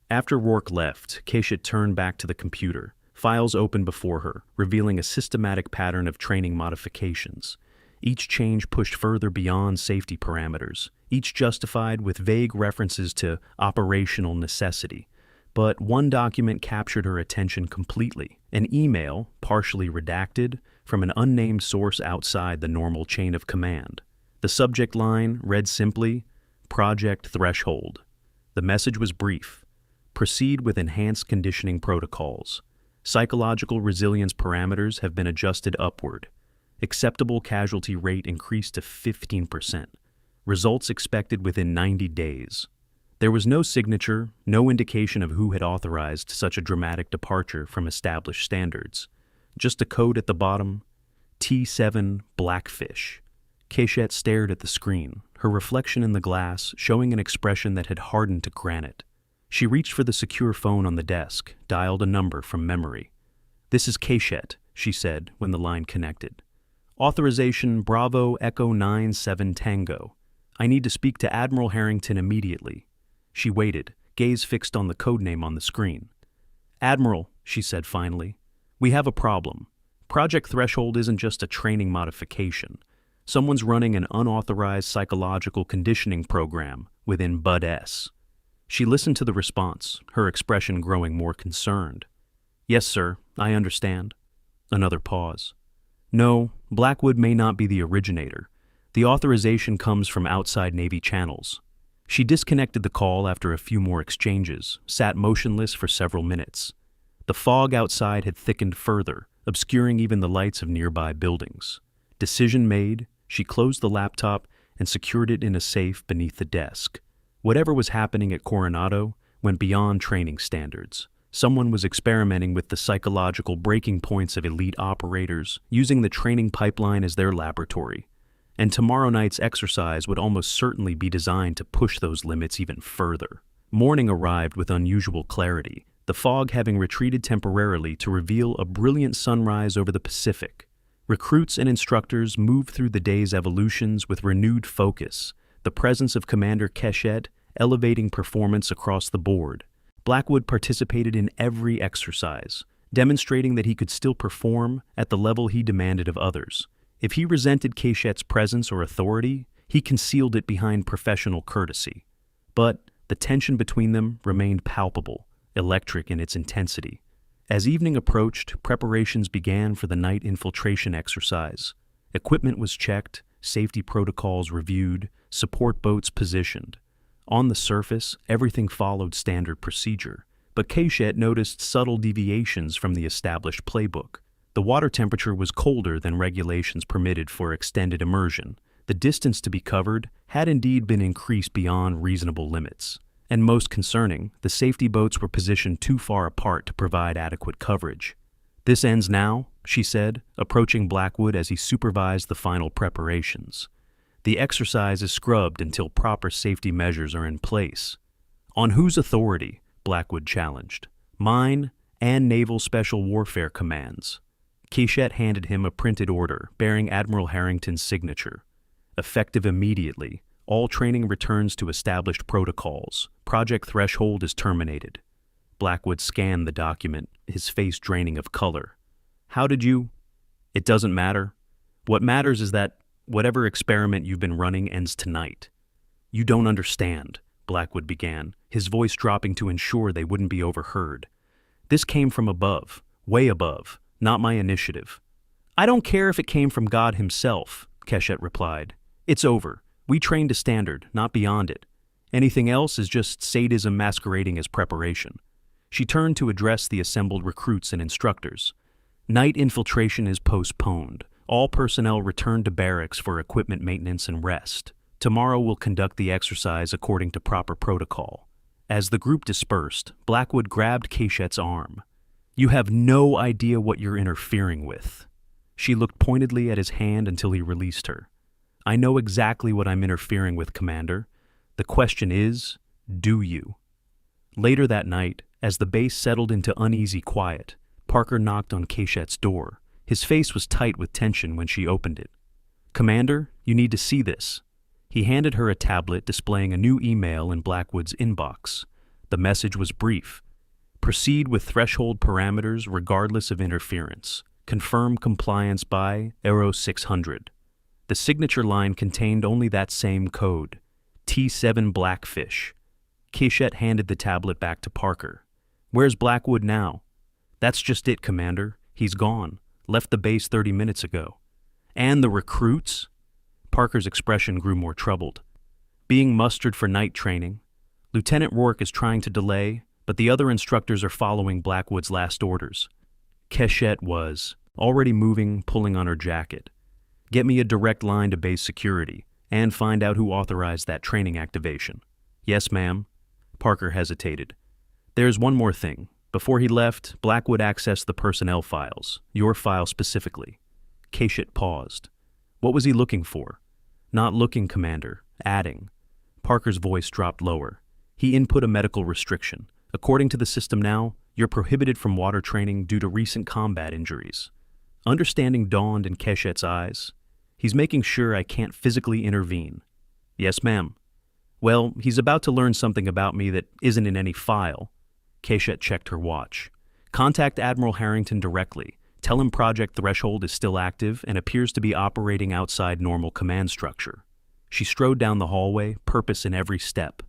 After Rourke left, Keshet turned back to the computer. Files opened before her, revealing a systematic pattern of training modifications. Each change pushed further beyond safety parameters, each justified with vague references to operational necessity. But one document captured her attention completely, an email, partially redacted, from an unnamed source outside the normal chain of command. The subject line read simply, "Project Threshold." The message was brief. "Proceed with enhanced conditioning protocols. Psychological resilience parameters have been adjusted upward. Acceptable casualty rate increased to 15%. Results expected within 90 days. There was no signature, no indication of who had authorized such a dramatic departure from established standards. Just a code at the bottom, T7 Blackfish. Keshet stared at the screen, her reflection in the glass showing an expression that had hardened to granite. She reached for the secure phone on the desk, dialed a number from memory. "This is Keshet," she said when the line connected. "Authorization Bravo Echo 97 Tango. I need to speak to Admiral Harrington immediately." She waited, gaze fixed on the codename on the screen. "Admiral," she said finally, "we have a problem. Project Threshold isn't just a training modification. Someone's running an unauthorized psychological conditioning program within Bud-S." She listened to the response, her expression growing more concerned. "Yes, sir, I understand." Another pause. "No, Blackwood may not be the originator. The authorization comes from outside Navy channels." She disconnected the call after a few more exchanges, sat motionless for several minutes. The fog outside had thickened further, obscuring even the lights of nearby buildings. Decision made, she closed the laptop and secured it in a safe beneath the desk. Whatever was happening at Coronado went beyond training standards. Someone was experimenting with the psychological breaking points of elite operators, using the training pipeline as their laboratory. And tomorrow night's exercise would almost certainly be designed to push those limits even further. Morning arrived with unusual clarity, the fog having retreated temporarily to reveal a brilliant sunrise over the Pacific. Recruits and instructors moved through the day's evolutions with renewed focus, the presence of Commander Keshet elevating performance across the board. Blackwood participated in every exercise, demonstrating that he could still perform at the level he demanded of others. If he resented Keshet's presence or authority, he concealed it behind professional courtesy. But the tension between them remained palpable, electric in its intensity. As evening approached, preparations began for the night infiltration exercise. Equipment was checked, safety protocols reviewed, support boats positioned. On the surface, everything followed standard procedure, but Keshet noticed subtle deviations from the established playbook. The water temperature was colder than regulations permitted for extended immersion. The distance to be covered had indeed been increased beyond reasonable limits. And most concerning, the safety boats were positioned too far apart to provide adequate coverage. "This ends now," she said, approaching Blackwood as he supervised the final preparations. "The exercise is scrubbed until proper safety measures are in place." "On whose authority?" Blackwood challenged. "Mine and Naval Special Warfare Command's." Quichette handed him a printed order bearing Admiral Harrington's signature. "Effective immediately. All training returns to established protocols. Project Threshold is terminated." Blackwood scanned the document, his face draining of color. "How did you—" "It doesn't matter. What matters is that whatever experiment you've been running ends tonight." "You don't understand," Blackwood began, his voice dropping to ensure they wouldn't be overheard. "This came from above, way above, not my initiative." "I don't care if it came from God himself," Quichette replied. "It's over. We trained to standard, not beyond it. Anything else is just sadism masquerading as preparation." She turned to address the assembled recruits and instructors. "Night infiltration is postponed. All personnel return to barracks for equipment maintenance and rest. Tomorrow we'll conduct the exercise according to proper protocol." As the group dispersed, Blackwood grabbed Quichette's arm. "You have no idea what you're interfering with." She looked pointedly at his hand until he released her. "I know exactly what I'm interfering with, Commander. The question is, do you?" Later that night, as the base settled into uneasy quiet, Parker knocked on Quichette's door. His face was tight with tension when she opened it. "Commander, you need to see this." He handed her a tablet displaying a new email in Blackwood's inbox. The message was brief. "Proceed with threshold parameters regardless of interference. Confirm compliance by Aero 600. The signature line contained only that same code, T7 Blackfish. Quichette handed the tablet back to Parker. "Where's Blackwood now?" "That's just it, Commander. He's gone. Left the base 30 minutes ago." "And the recruits?" Parker's expression grew more troubled. "Being mustered for night training. Lieutenant Rourke is trying to delay, but the other instructors are following Blackwood's last orders." Quichette was already moving, pulling on her jacket. "Get me a direct line to base security, and find out who authorized that training activation." "Yes, ma'am." Parker hesitated. "There's one more thing. Before he left, Blackwood accessed the personnel files, your file specifically." Quichette paused. "What was he looking for?" "Not looking, Commander. Adding." Parker's voice dropped lower. "He input a medical restriction. According to the system now, you're prohibited from water training due to recent combat injuries." Understanding dawned in Quichette's eyes. "He's making sure I can't physically intervene." "Yes, ma'am." "Well, he's about to learn something about me that isn't in any file." Quichette checked her watch. "Contact Admiral Harrington directly. Tell him Project Threshold is still active and appears to be operating outside normal command structure." She strode down the hallway, purpose in every step.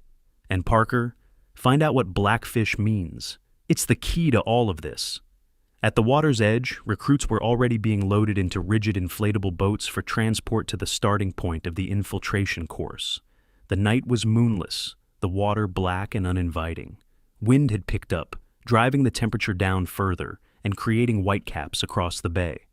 "And Parker, find out what Blackfish means. It's the key to all of this." At the water's edge, recruits were already being loaded into rigid inflatable boats for transport to the starting point of the infiltration course. The night was moonless, the water black and uninviting. Wind had picked up, driving the temperature down further and creating whitecaps across the bay.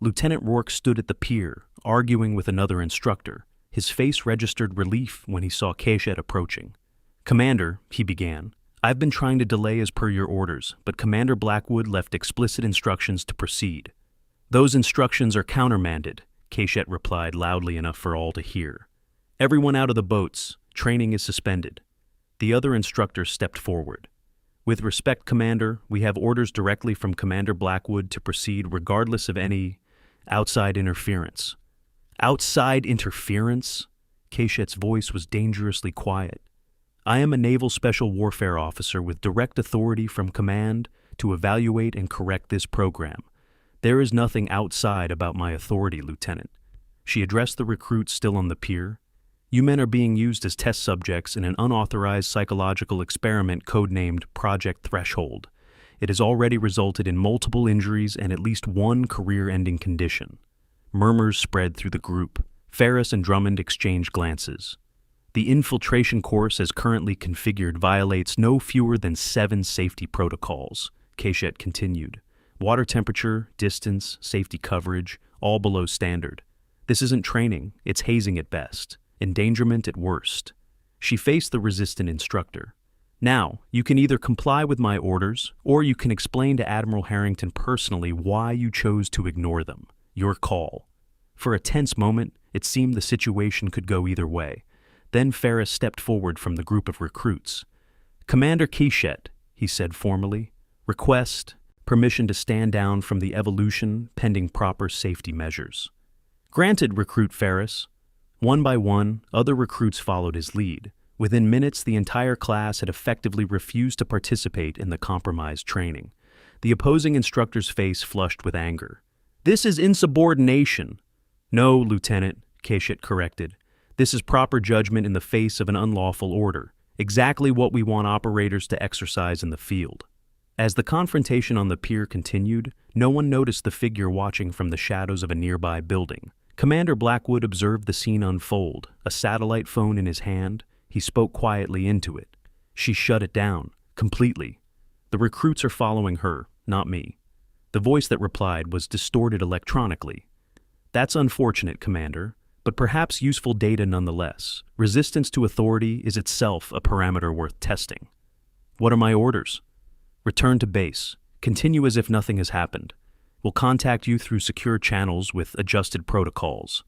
Lieutenant Rourke stood at the pier, arguing with another instructor. His face registered relief when he saw Quichette approaching. "Commander," he began, "I've been trying to delay as per your orders, but Commander Blackwood left explicit instructions to proceed." "Those instructions are countermanded," Quichette replied loudly enough for all to hear. "Everyone out of the boats. Training is suspended." The other instructor stepped forward. "With respect, Commander, we have orders directly from Commander Blackwood to proceed regardless of any outside interference." "Outside interference?" Quichette's voice was dangerously quiet. "I am a Naval Special Warfare Officer with direct authority from command to evaluate and correct this program. There is nothing outside about my authority, Lieutenant." She addressed the recruits still on the pier. "You men are being used as test subjects in an unauthorized psychological experiment codenamed Project Threshold. It has already resulted in multiple injuries and at least one career-ending condition." Murmurs spread through the group. Ferris and Drummond exchanged glances. "The infiltration course as currently configured violates no fewer than 7 safety protocols," Quichette continued. "Water temperature, distance, safety coverage, all below standard. This isn't training, it's hazing at best, endangerment at worst." She faced the resistant instructor. Now, you can either comply with my orders, or you can explain to Admiral Harrington personally why you chose to ignore them. Your call. For a tense moment, it seemed the situation could go either way. Then Ferris stepped forward from the group of recruits. "Commander Quichette," he said formally, "request permission to stand down from the evolution pending proper safety measures." "Granted, Recruit Ferris." One by one, other recruits followed his lead. Within minutes, the entire class had effectively refused to participate in the compromised training. The opposing instructor's face flushed with anger. "This is insubordination." "No, Lieutenant," Quichette corrected. "This is proper judgment in the face of an unlawful order. Exactly what we want operators to exercise in the field." As the confrontation on the pier continued, no one noticed the figure watching from the shadows of a nearby building. Commander Blackwood observed the scene unfold, a satellite phone in his hand. He spoke quietly into it. She shut it down, completely. "The recruits are following her, not me." The voice that replied was distorted electronically. "That's unfortunate, Commander, but perhaps useful data nonetheless. Resistance to authority is itself a parameter worth testing." "What are my orders?" "Return to base. Continue as if nothing has happened. We'll contact you through secure channels with adjusted protocols."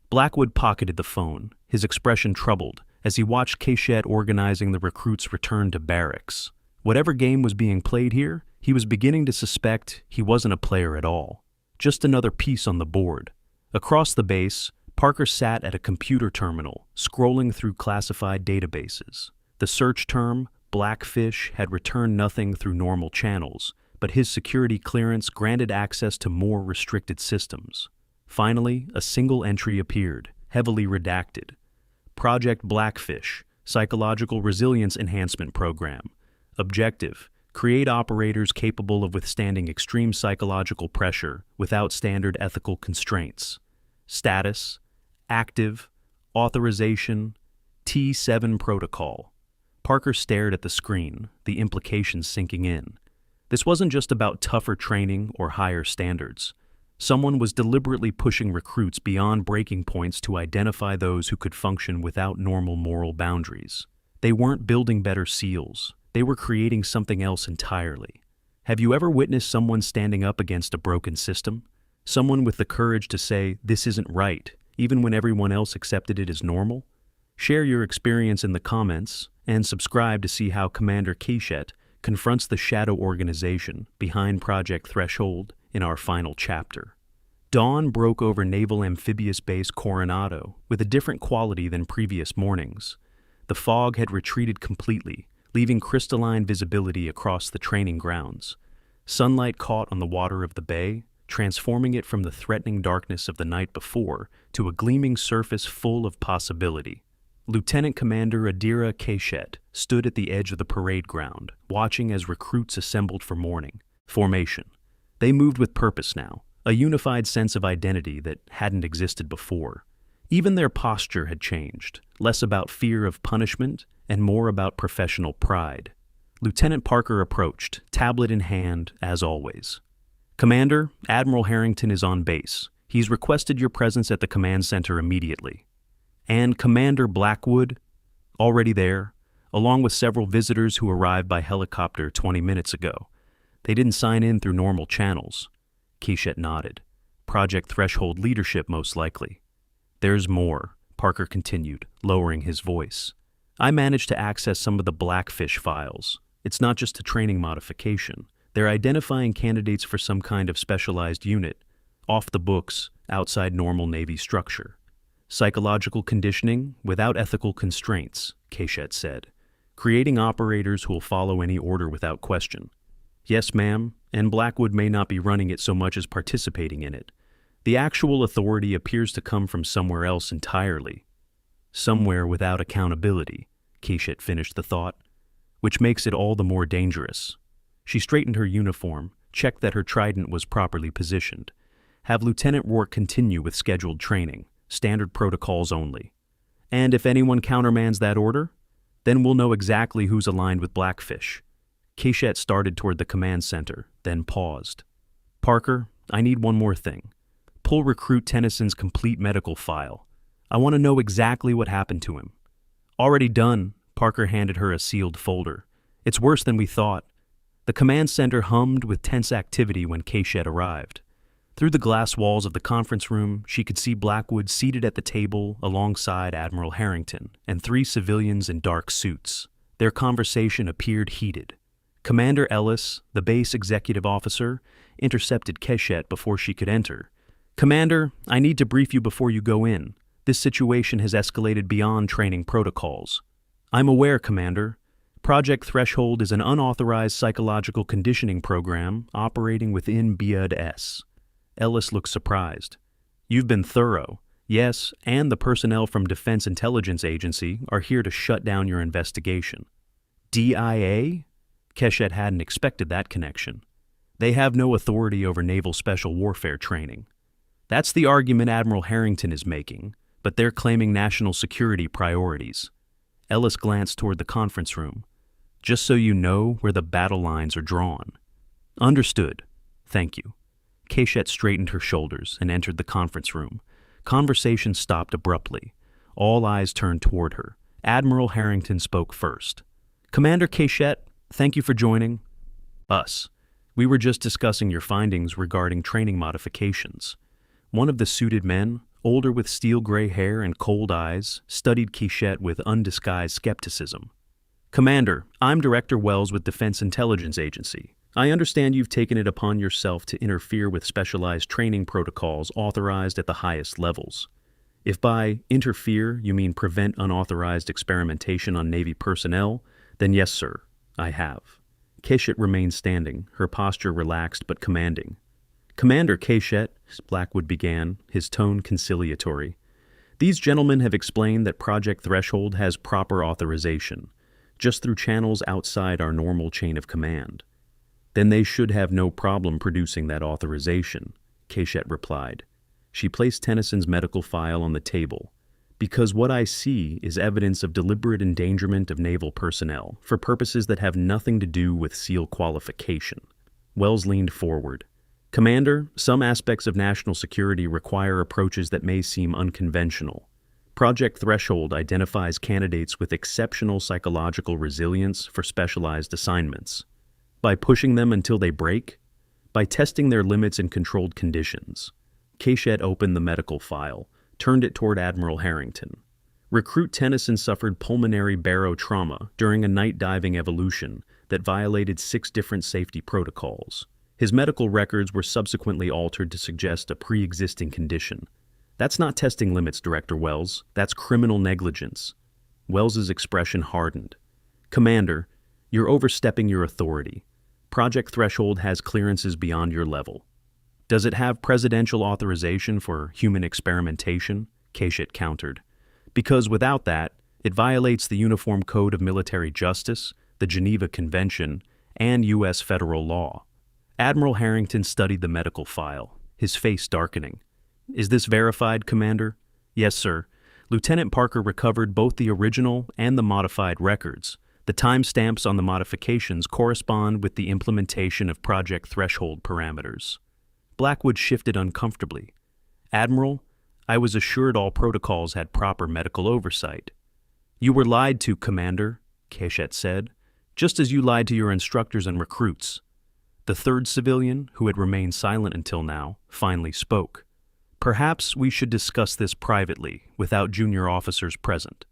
Blackwood pocketed the phone, his expression troubled, as he watched Quichette organizing the recruits' return to barracks. Whatever game was being played here, he was beginning to suspect he wasn't a player at all. Just another piece on the board. Across the base, Parker sat at a computer terminal, scrolling through classified databases. The search term, Blackfish, had returned nothing through normal channels, but his security clearance granted access to more restricted systems. Finally, a single entry appeared, heavily redacted. Project Blackfish, Psychological Resilience Enhancement Program. Objective: create operators capable of withstanding extreme psychological pressure without standard ethical constraints. Status: active. Authorization: T7 protocol. Parker stared at the screen, the implications sinking in. This wasn't just about tougher training or higher standards. Someone was deliberately pushing recruits beyond breaking points to identify those who could function without normal moral boundaries. They weren't building better SEALs. They were creating something else entirely. Have you ever witnessed someone standing up against a broken system? Someone with the courage to say, "This isn't right," even when everyone else accepted it as normal? Share your experience in the comments, and subscribe to see how Commander Quichette confronts the shadow organization behind Project Threshold in our final chapter. Dawn broke over Naval Amphibious Base Coronado with a different quality than previous mornings. The fog had retreated completely, leaving crystalline visibility across the training grounds. Sunlight caught on the water of the bay, transforming it from the threatening darkness of the night before to a gleaming surface full of possibility. Lieutenant Commander Adira Quichette stood at the edge of the parade ground, watching as recruits assembled for morning formation. They moved with purpose now, a unified sense of identity that hadn't existed before. Even their posture had changed, less about fear of punishment and more about professional pride. Lieutenant Parker approached, tablet in hand, as always. "Commander, Admiral Harrington is on base. He's requested your presence at the command center immediately." And Commander Blackwood, already there, along with several visitors who arrived by helicopter 20 minutes ago. They didn't sign in through normal channels. Quichette nodded. Project Threshold leadership, most likely. "There's more," Parker continued, lowering his voice. "I managed to access some of the Blackfish files. It's not just a training modification. They're identifying candidates for some kind of specialized unit, off the books, outside normal Navy structure. Psychological conditioning without ethical constraints," Quichette said. "Creating operators who will follow any order without question." "Yes, ma'am, and Blackwood may not be running it so much as participating in it. The actual authority appears to come from somewhere else entirely. Somewhere without accountability," Quichette finished the thought, "which makes it all the more dangerous." She straightened her uniform, checked that her trident was properly positioned. "Have Lieutenant Rourke continue with scheduled training. Standard protocols only. And if anyone countermands that order, then we'll know exactly who's aligned with Blackfish." Quichette started toward the command center, then paused. "Parker, I need one more thing. Pull Recruit Tennyson's complete medical file. I want to know exactly what happened to him." "Already done." Parker handed her a sealed folder. It's worse than we thought. The command center hummed with tense activity when Keshet arrived. Through the glass walls of the conference room, she could see Blackwood seated at the table alongside Admiral Harrington and 3 civilians in dark suits. Their conversation appeared heated. Commander Ellis, the base executive officer, intercepted Keshet before she could enter. "Commander, I need to brief you before you go in. This situation has escalated beyond training protocols." "I'm aware, Commander. Project Threshold is an unauthorized psychological conditioning program operating within BUD-S. Ellis looked surprised. "You've been thorough. Yes, and the personnel from Defense Intelligence Agency are here to shut down your investigation." DIA? Keshet hadn't expected that connection. They have no authority over naval special warfare training. That's the argument Admiral Harrington is making, but they're claiming national security priorities. Ellis glanced toward the conference room. "Just so you know where the battle lines are drawn." "Understood. Thank you." Keshet straightened her shoulders and entered the conference room. Conversation stopped abruptly. All eyes turned toward her. Admiral Harrington spoke first. "Commander Keshet, thank you for joining us. We were just discussing your findings regarding training modifications." One of the suited men, older with steel-gray hair and cold eyes, studied Keshet with undisguised skepticism. "Commander, I'm Director Wells with Defense Intelligence Agency. I understand you've taken it upon yourself to interfere with specialized training protocols authorized at the highest levels. If by interfere you mean prevent unauthorized experimentation on Navy personnel, then yes, sir, I have." Keshet remained standing, her posture relaxed but commanding. "Commander Keshet," Blackwood began, his tone conciliatory, "these gentlemen have explained that Project Threshold has proper authorization, just through channels outside our normal chain of command. Then they should have no problem producing that authorization," Keshet replied. She placed Tennyson's medical file on the table. "Because what I see is evidence of deliberate endangerment of naval personnel for purposes that have nothing to do with SEAL qualification." Wells leaned forward. "Commander, some aspects of national security require approaches that may seem unconventional. Project Threshold identifies candidates with exceptional psychological resilience for specialized assignments. By pushing them until they break? By testing their limits in controlled conditions." Keshet opened the medical file, turned it toward Admiral Harrington. "Recruit Tennyson suffered pulmonary barotrauma during a night diving evolution that violated 6 different safety protocols. His medical records were subsequently altered to suggest a pre-existing condition. That's not testing limits, Director Wells. That's criminal negligence." Wells's expression hardened. "Commander, you're overstepping your authority. Project Threshold has clearances beyond your level." "Does it have presidential authorization for human experimentation?" Keshet countered. "Because without that, it violates the Uniform Code of Military Justice, the Geneva Convention, and U.S. federal law." Admiral Harrington studied the medical file, his face darkening. "Is this verified, Commander?" "Yes, sir. Lieutenant Parker recovered both the original and the modified records. The timestamps on the modifications correspond with the implementation of Project Threshold parameters." Blackwood shifted uncomfortably. "Admiral, I was assured all protocols had proper medical oversight." "You were lied to, Commander," Keshet said, "just as you lied to your instructors and recruits." The third civilian, who had remained silent until now, finally spoke. "Perhaps we should discuss this privately, without junior officers present."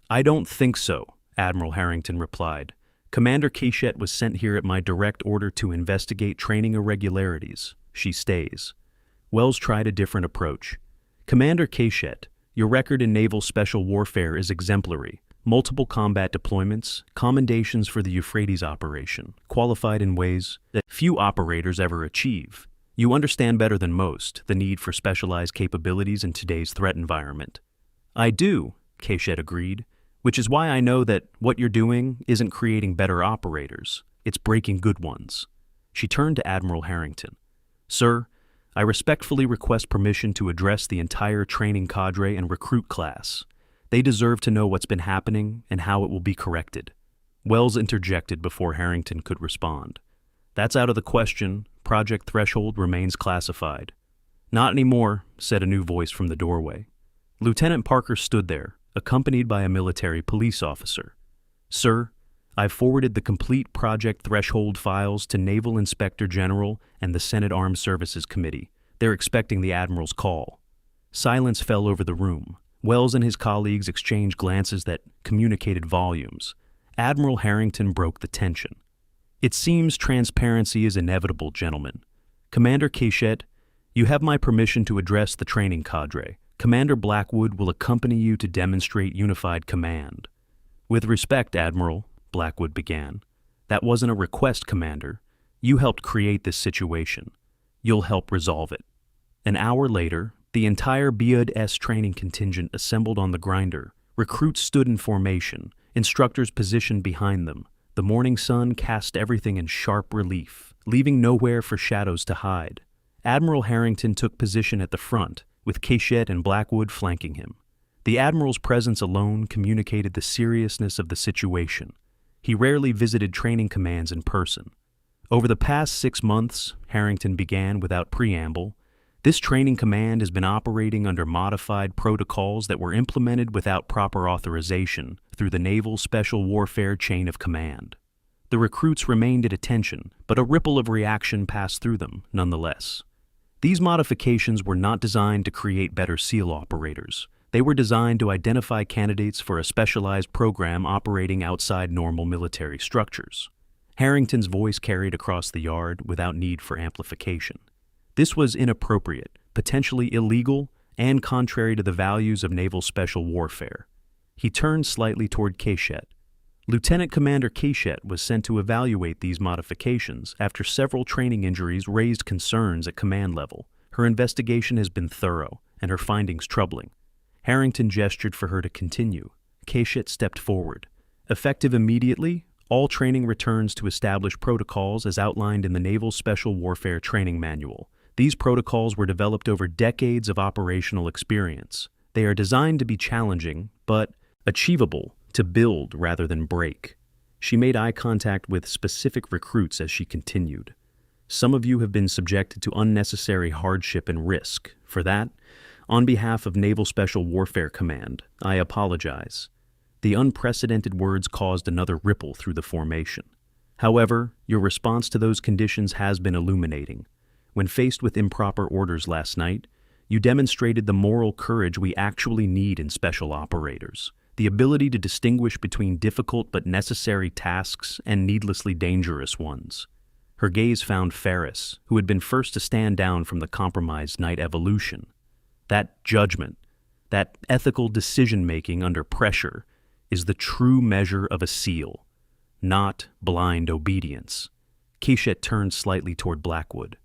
"I don't think so," Admiral Harrington replied. "Commander Keshet was sent here at my direct order to investigate training irregularities. She stays." Wells tried a different approach. "Commander Keshet, your record in naval special warfare is exemplary. Multiple combat deployments, commendations for the Euphrates operation, qualified in ways that few operators ever achieve. You understand better than most the need for specialized capabilities in today's threat environment." "I do," Keshet agreed, "which is why I know that what you're doing isn't creating better operators, it's breaking good ones." She turned to Admiral Harrington. "Sir, I respectfully request permission to address the entire training cadre and recruit class. They deserve to know what's been happening and how it will be corrected." Wells interjected before Harrington could respond. "That's out of the question. Project Threshold remains classified." "Not anymore," said a new voice from the doorway. Lieutenant Parker stood there, accompanied by a military police officer. "Sir, I've forwarded the complete Project Threshold files to Naval Inspector General and the Senate Armed Services Committee. They're expecting the Admiral's call." Silence fell over the room. Wells and his colleagues exchanged glances that communicated volumes. Admiral Harrington broke the tension. "It seems transparency is inevitable, gentlemen. Commander Cachette, you have my permission to address the training cadre. Commander Blackwood will accompany you to demonstrate unified command." "With respect, Admiral," Blackwood began. "That wasn't a request, Commander. You helped create this situation. You'll help resolve it." An hour later, the entire BUD-S training contingent assembled on the grinder. Recruits stood in formation, instructors positioned behind them. The morning sun cast everything in sharp relief, leaving nowhere for shadows to hide. Admiral Harrington took position at the front, with Cachette and Blackwood flanking him. The Admiral's presence alone communicated the seriousness of the situation. He rarely visited training commands in person. "Over the past 6 months," Harrington began without preamble, "this training command has been operating under modified protocols that were implemented without proper authorization through the Naval Special Warfare Chain of Command." The recruits remained at attention, but a ripple of reaction passed through them, nonetheless. These modifications were not designed to create better SEAL operators. They were designed to identify candidates for a specialized program operating outside normal military structures. Harrington's voice carried across the yard without need for amplification. This was inappropriate, potentially illegal, and contrary to the values of naval special warfare. He turned slightly toward Cachette. Lieutenant Commander Cachette was sent to evaluate these modifications after several training injuries raised concerns at command level. Her investigation has been thorough, and her findings troubling. Harrington gestured for her to continue. Cachette stepped forward. "Effective immediately, all training returns to established protocols as outlined in the Naval Special Warfare Training Manual. These protocols were developed over decades of operational experience. They are designed to be challenging, but achievable, to build rather than break." She made eye contact with specific recruits as she continued. "Some of you have been subjected to unnecessary hardship and risk. For that, on behalf of Naval Special Warfare Command, I apologize." The unprecedented words caused another ripple through the formation. "However, your response to those conditions has been illuminating. When faced with improper orders last night, you demonstrated the moral courage we actually need in special operators. The ability to distinguish between difficult but necessary tasks and needlessly dangerous ones." Her gaze found Ferris, who had been first to stand down from the compromised night evolution. "That judgment, that ethical decision-making under pressure, is the true measure of a SEAL, not blind obedience." Cachette turned slightly toward Blackwood.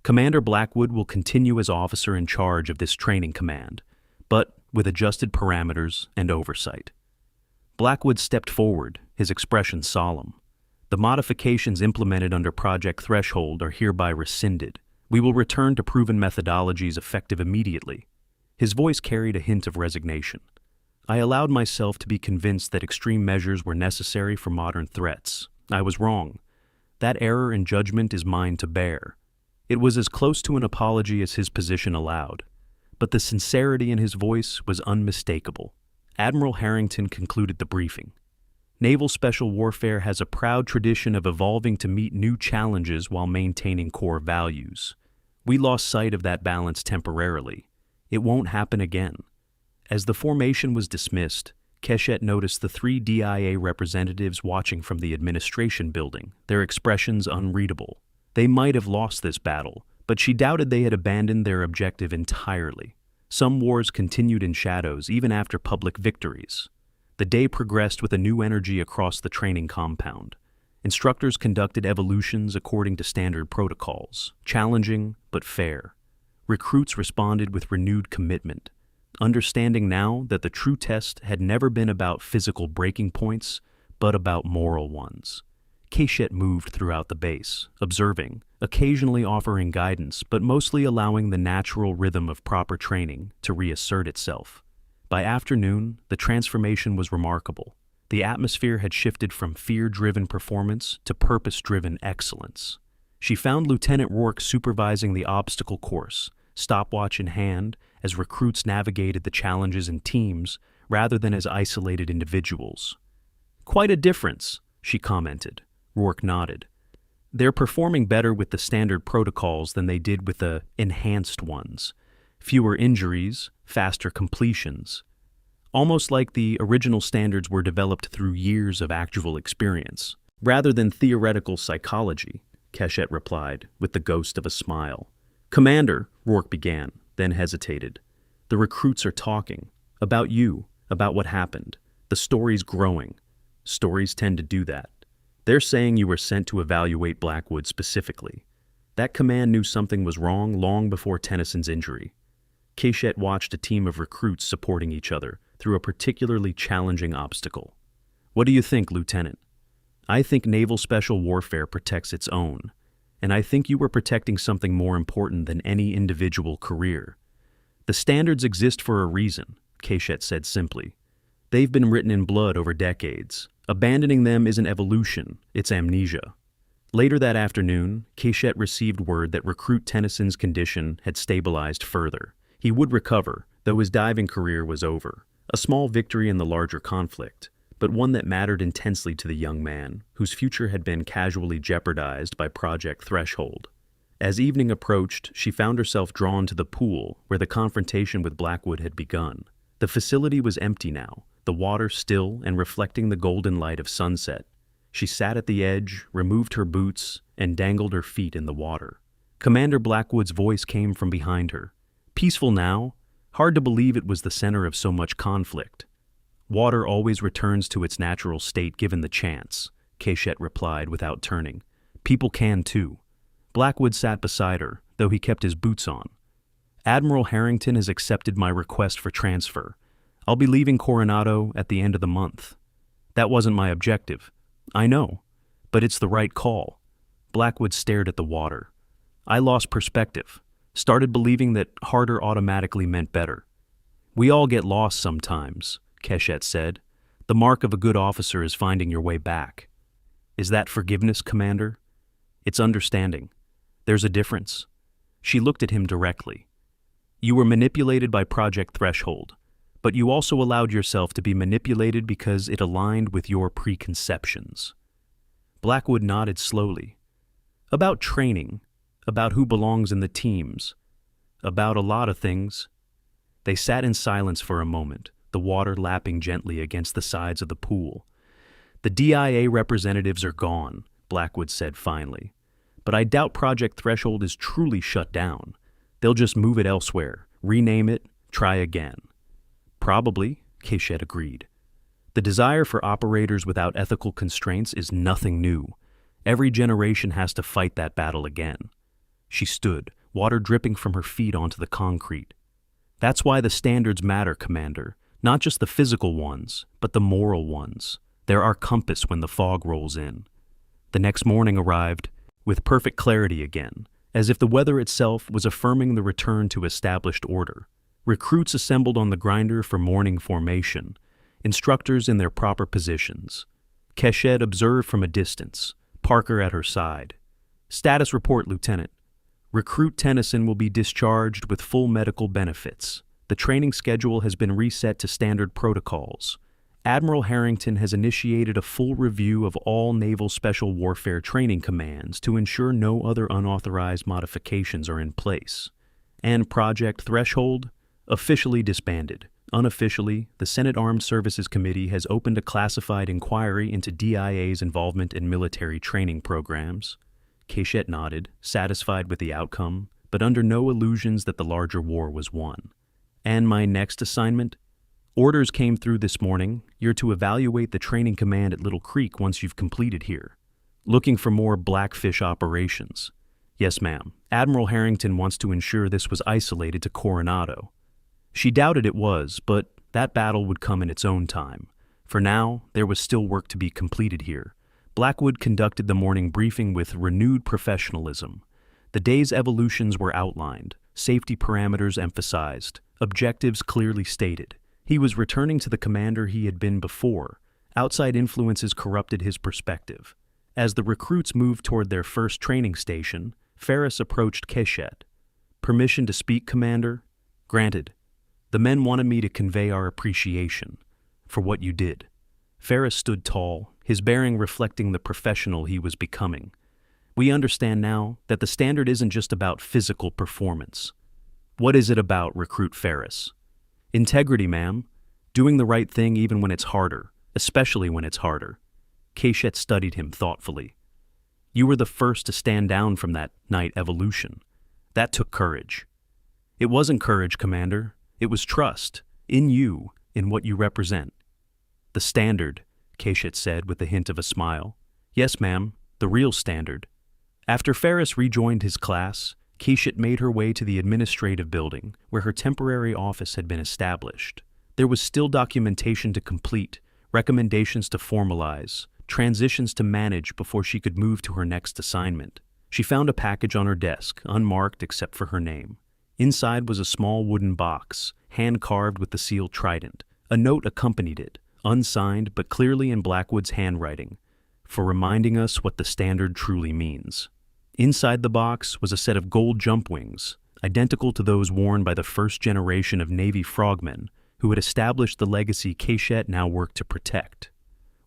"Commander Blackwood will continue as officer in charge of this training command, but with adjusted parameters and oversight." Blackwood stepped forward, his expression solemn. "The modifications implemented under Project Threshold are hereby rescinded. We will return to proven methodologies effective immediately." His voice carried a hint of resignation. "I allowed myself to be convinced that extreme measures were necessary for modern threats. I was wrong. That error in judgment is mine to bear." It was as close to an apology as his position allowed, but the sincerity in his voice was unmistakable. Admiral Harrington concluded the briefing. "Naval Special Warfare has a proud tradition of evolving to meet new challenges while maintaining core values. We lost sight of that balance temporarily. It won't happen again." As the formation was dismissed, Cachette noticed the 3 DIA representatives watching from the administration building, their expressions unreadable. They might have lost this battle, but she doubted they had abandoned their objective entirely. Some wars continued in shadows even after public victories. The day progressed with a new energy across the training compound. Instructors conducted evolutions according to standard protocols, challenging but fair. Recruits responded with renewed commitment, understanding now that the true test had never been about physical breaking points, but about moral ones. Cachette moved throughout the base, observing, occasionally offering guidance, but mostly allowing the natural rhythm of proper training to reassert itself. By afternoon, the transformation was remarkable. The atmosphere had shifted from fear-driven performance to purpose-driven excellence. She found Lieutenant Rourke supervising the obstacle course, stopwatch in hand, as recruits navigated the challenges in teams rather than as isolated individuals. "Quite a difference," she commented. Rourke nodded. They're performing better with the standard protocols than they did with the enhanced ones. Fewer injuries, faster completions. Almost like the original standards were developed through years of actual experience, rather than theoretical psychology, Keshet replied, with the ghost of a smile. Commander, Rourke began, then hesitated. The recruits are talking. About you, about what happened. The story's growing. Stories tend to do that. They're saying you were sent to evaluate Blackwood specifically. That command knew something was wrong long before Tennyson's injury. Keshet watched a team of recruits supporting each other through a particularly challenging obstacle. What do you think, Lieutenant? I think naval special warfare protects its own, and I think you were protecting something more important than any individual career. The standards exist for a reason, Keshet said simply. They've been written in blood over decades. Abandoning them isn't evolution, it's amnesia. Later that afternoon, Keshet received word that recruit Tennyson's condition had stabilized further. He would recover, though his diving career was over. A small victory in the larger conflict, but one that mattered intensely to the young man, whose future had been casually jeopardized by Project Threshold. As evening approached, she found herself drawn to the pool where the confrontation with Blackwood had begun. The facility was empty now, the water still and reflecting the golden light of sunset. She sat at the edge, removed her boots, and dangled her feet in the water. Commander Blackwood's voice came from behind her. Peaceful now? Hard to believe it was the center of so much conflict. Water always returns to its natural state given the chance, Keshet replied without turning. People can too. Blackwood sat beside her, though he kept his boots on. Admiral Harrington has accepted my request for transfer. I'll be leaving Coronado at the end of the month. That wasn't my objective. I know, but it's the right call. Blackwood stared at the water. I lost perspective, started believing that harder automatically meant better. We all get lost sometimes, Keshet said. The mark of a good officer is finding your way back. Is that forgiveness, Commander? It's understanding. There's a difference. She looked at him directly. You were manipulated by Project Threshold, but you also allowed yourself to be manipulated because it aligned with your preconceptions. Blackwood nodded slowly. About training, about who belongs in the teams, about a lot of things. They sat in silence for a moment, the water lapping gently against the sides of the pool. The DIA representatives are gone, Blackwood said finally. But I doubt Project Threshold is truly shut down. They'll just move it elsewhere, rename it, try again. Probably, Keshet agreed. The desire for operators without ethical constraints is nothing new. Every generation has to fight that battle again. She stood, water dripping from her feet onto the concrete. That's why the standards matter, Commander. Not just the physical ones, but the moral ones. They're our compass when the fog rolls in. The next morning arrived, with perfect clarity again, as if the weather itself was affirming the return to established order. Recruits assembled on the grinder for morning formation, instructors in their proper positions. Keshet observed from a distance, Parker at her side. Status report, Lieutenant. Recruit Tennyson will be discharged with full medical benefits. The training schedule has been reset to standard protocols. Admiral Harrington has initiated a full review of all Naval Special Warfare training commands to ensure no other unauthorized modifications are in place. And Project Threshold? Officially disbanded. Unofficially, the Senate Armed Services Committee has opened a classified inquiry into DIA's involvement in military training programs. Keshet nodded, satisfied with the outcome, but under no illusions that the larger war was won. And my next assignment? Orders came through this morning. You're to evaluate the training command at Little Creek once you've completed here. Looking for more Blackfish operations. Yes, ma'am. Admiral Harrington wants to ensure this was isolated to Coronado. She doubted it was, but that battle would come in its own time. For now, there was still work to be completed here. Blackwood conducted the morning briefing with renewed professionalism. The day's evolutions were outlined, safety parameters emphasized, objectives clearly stated. He was returning to the commander he had been before. Outside influences corrupted his perspective. As the recruits moved toward their first training station, Ferris approached Keshet. Permission to speak, Commander? Granted. The men wanted me to convey our appreciation for what you did. Ferris stood tall, his his bearing reflecting the professional he was becoming. We understand now that the standard isn't just about physical performance. What is it about, Recruit Ferris? Integrity, ma'am. Doing the right thing even when it's harder, especially when it's harder. Cachette studied him thoughtfully. You were the first to stand down from that night evolution. That took courage. It wasn't courage, Commander. It was trust. In you, in what you represent. The standard, Cachette said with the hint of a smile. Yes, ma'am, the real standard. After Ferris rejoined his class, Cachette made her way to the administrative building where her temporary office had been established. There was still documentation to complete, recommendations to formalize, transitions to manage before she could move to her next assignment. She found a package on her desk, unmarked except for her name. Inside was a small wooden box, hand-carved with the seal trident. A note accompanied it, unsigned but clearly in Blackwood's handwriting, for reminding us what the standard truly means. Inside the box was a set of gold jump wings, identical to those worn by the first generation of Navy frogmen who had established the legacy Cachette now worked to protect.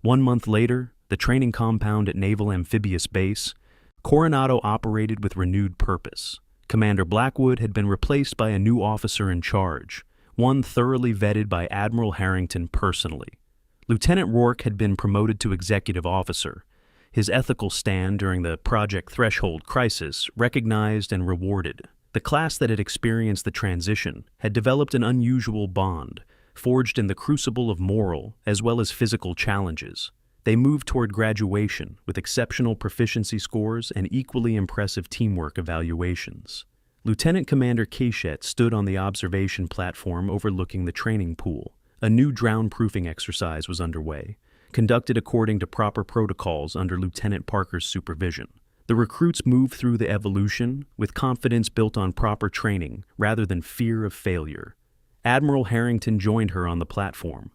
1 month later, the training compound at Naval Amphibious Base, Coronado operated with renewed purpose. Commander Blackwood had been replaced by a new officer in charge, one thoroughly vetted by Admiral Harrington personally. Lieutenant Rourke had been promoted to executive officer, his ethical stand during the Project Threshold crisis recognized and rewarded. The class that had experienced the transition had developed an unusual bond, forged in the crucible of moral as well as physical challenges. They moved toward graduation with exceptional proficiency scores and equally impressive teamwork evaluations. Lieutenant Commander Cachette stood on the observation platform overlooking the training pool. A new drown-proofing exercise was underway, conducted according to proper protocols under Lieutenant Parker's supervision. The recruits moved through the evolution with confidence built on proper training rather than fear of failure. Admiral Harrington joined her on the platform.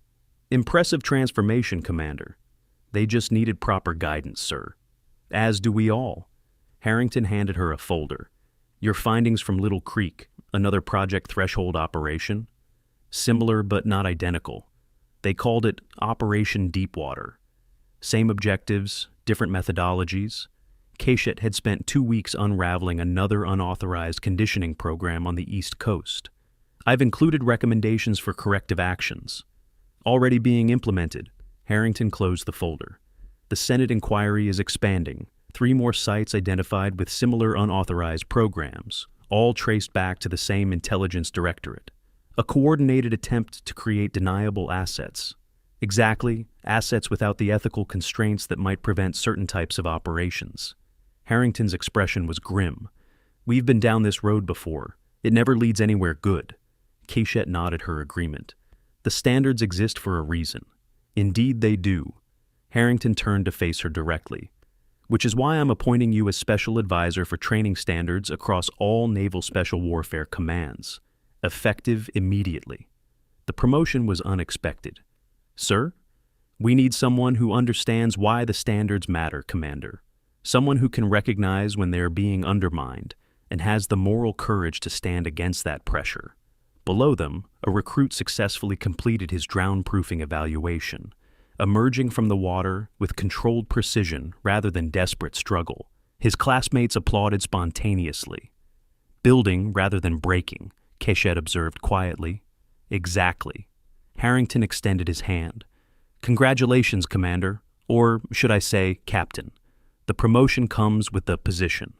Impressive transformation, Commander. They just needed proper guidance, sir. As do we all. Harrington handed her a folder. Your findings from Little Creek, another Project Threshold operation. Similar but not identical. They called it Operation Deepwater. Same objectives, different methodologies. Cachette had spent 2 weeks unraveling another unauthorized conditioning program on the East Coast. I've included recommendations for corrective actions. Already being implemented. Harrington closed the folder. The Senate inquiry is expanding. 3 more sites identified with similar unauthorized programs, all traced back to the same intelligence directorate. A coordinated attempt to create deniable assets. Exactly, assets without the ethical constraints that might prevent certain types of operations. Harrington's expression was grim. We've been down this road before. It never leads anywhere good. Cachette nodded her agreement. The standards exist for a reason. Indeed they do. Harrington turned to face her directly. Which is why I'm appointing you as Special Advisor for Training Standards across all Naval Special Warfare commands. Effective immediately. The promotion was unexpected. Sir, we need someone who understands why the standards matter, Commander. Someone who can recognize when they are being undermined and has the moral courage to stand against that pressure. Below them, a recruit successfully completed his drown-proofing evaluation, emerging from the water with controlled precision rather than desperate struggle. His classmates applauded spontaneously. Building rather than breaking, Cachette observed quietly. Exactly. Harrington extended his hand. Congratulations, Commander, or should I say, Captain. The promotion comes with the position.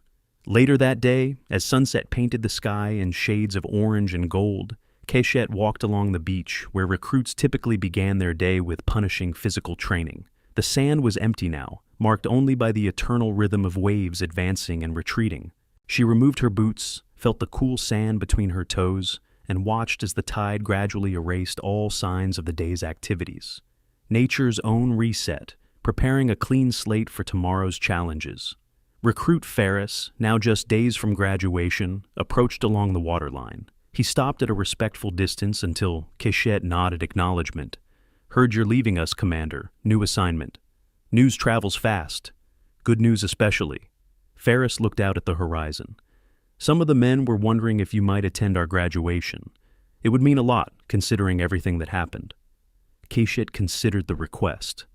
Later that day, as sunset painted the sky in shades of orange and gold, Cachette walked along the beach where recruits typically began their day with punishing physical training. The sand was empty now, marked only by the eternal rhythm of waves advancing and retreating. She removed her boots, felt the cool sand between her toes, and watched as the tide gradually erased all signs of the day's activities. Nature's own reset, preparing a clean slate for tomorrow's challenges. Recruit Ferris, now just days from graduation, approached along the waterline. He stopped at a respectful distance until Cachette nodded acknowledgement. Heard you're leaving us, Commander. New assignment. News travels fast. Good news especially. Ferris looked out at the horizon. Some of the men were wondering if you might attend our graduation. It would mean a lot, considering everything that happened. Cachette considered the request.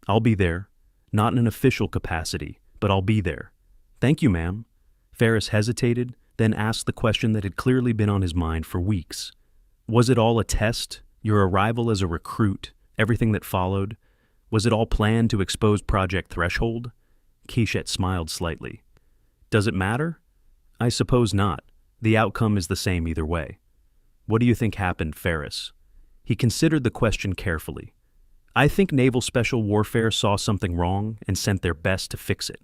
I'll be there. Not in an official capacity, but I'll be there. Thank you, ma'am. Ferris hesitated, then asked the question that had clearly been on his mind for weeks. Was it all a test? Your arrival as a recruit? Everything that followed? Was it all planned to expose Project Threshold? Keshet smiled slightly. Does it matter? I suppose not. The outcome is the same either way. What do you think happened, Ferris? He considered the question carefully. I think Naval Special Warfare saw something wrong and sent their best to fix it.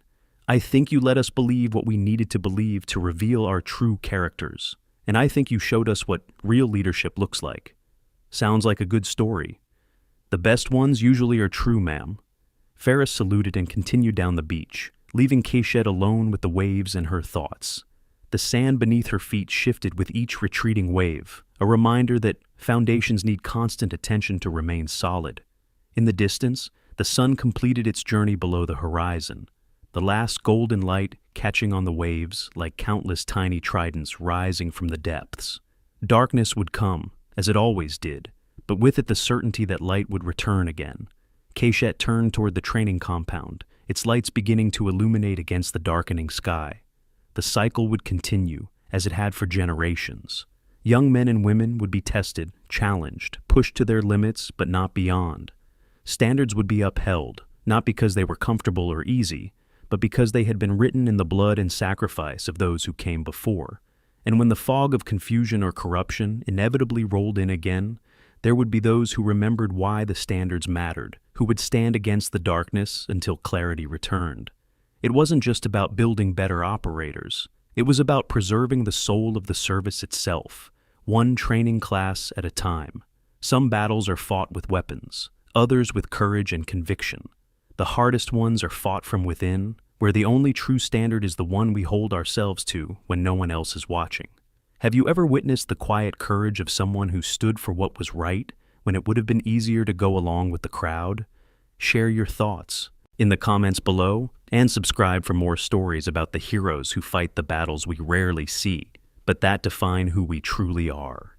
I think you let us believe what we needed to believe to reveal our true characters. And I think you showed us what real leadership looks like. Sounds like a good story. The best ones usually are true, ma'am. Ferris saluted and continued down the beach, leaving Keshet alone with the waves and her thoughts. The sand beneath her feet shifted with each retreating wave, a reminder that foundations need constant attention to remain solid. In the distance, the sun completed its journey below the horizon, the last golden light catching on the waves like countless tiny tridents rising from the depths. Darkness would come, as it always did, but with it the certainty that light would return again. Keshet turned toward the training compound, its lights beginning to illuminate against the darkening sky. The cycle would continue, as it had for generations. Young men and women would be tested, challenged, pushed to their limits, but not beyond. Standards would be upheld, not because they were comfortable or easy, but because they had been written in the blood and sacrifice of those who came before. And when the fog of confusion or corruption inevitably rolled in again, there would be those who remembered why the standards mattered, who would stand against the darkness until clarity returned. It wasn't just about building better operators. It was about preserving the soul of the service itself, one training class at a time. Some battles are fought with weapons, others with courage and conviction. The hardest ones are fought from within, where the only true standard is the one we hold ourselves to when no one else is watching. Have you ever witnessed the quiet courage of someone who stood for what was right when it would have been easier to go along with the crowd? Share your thoughts in the comments below and subscribe for more stories about the heroes who fight the battles we rarely see, but that define who we truly are.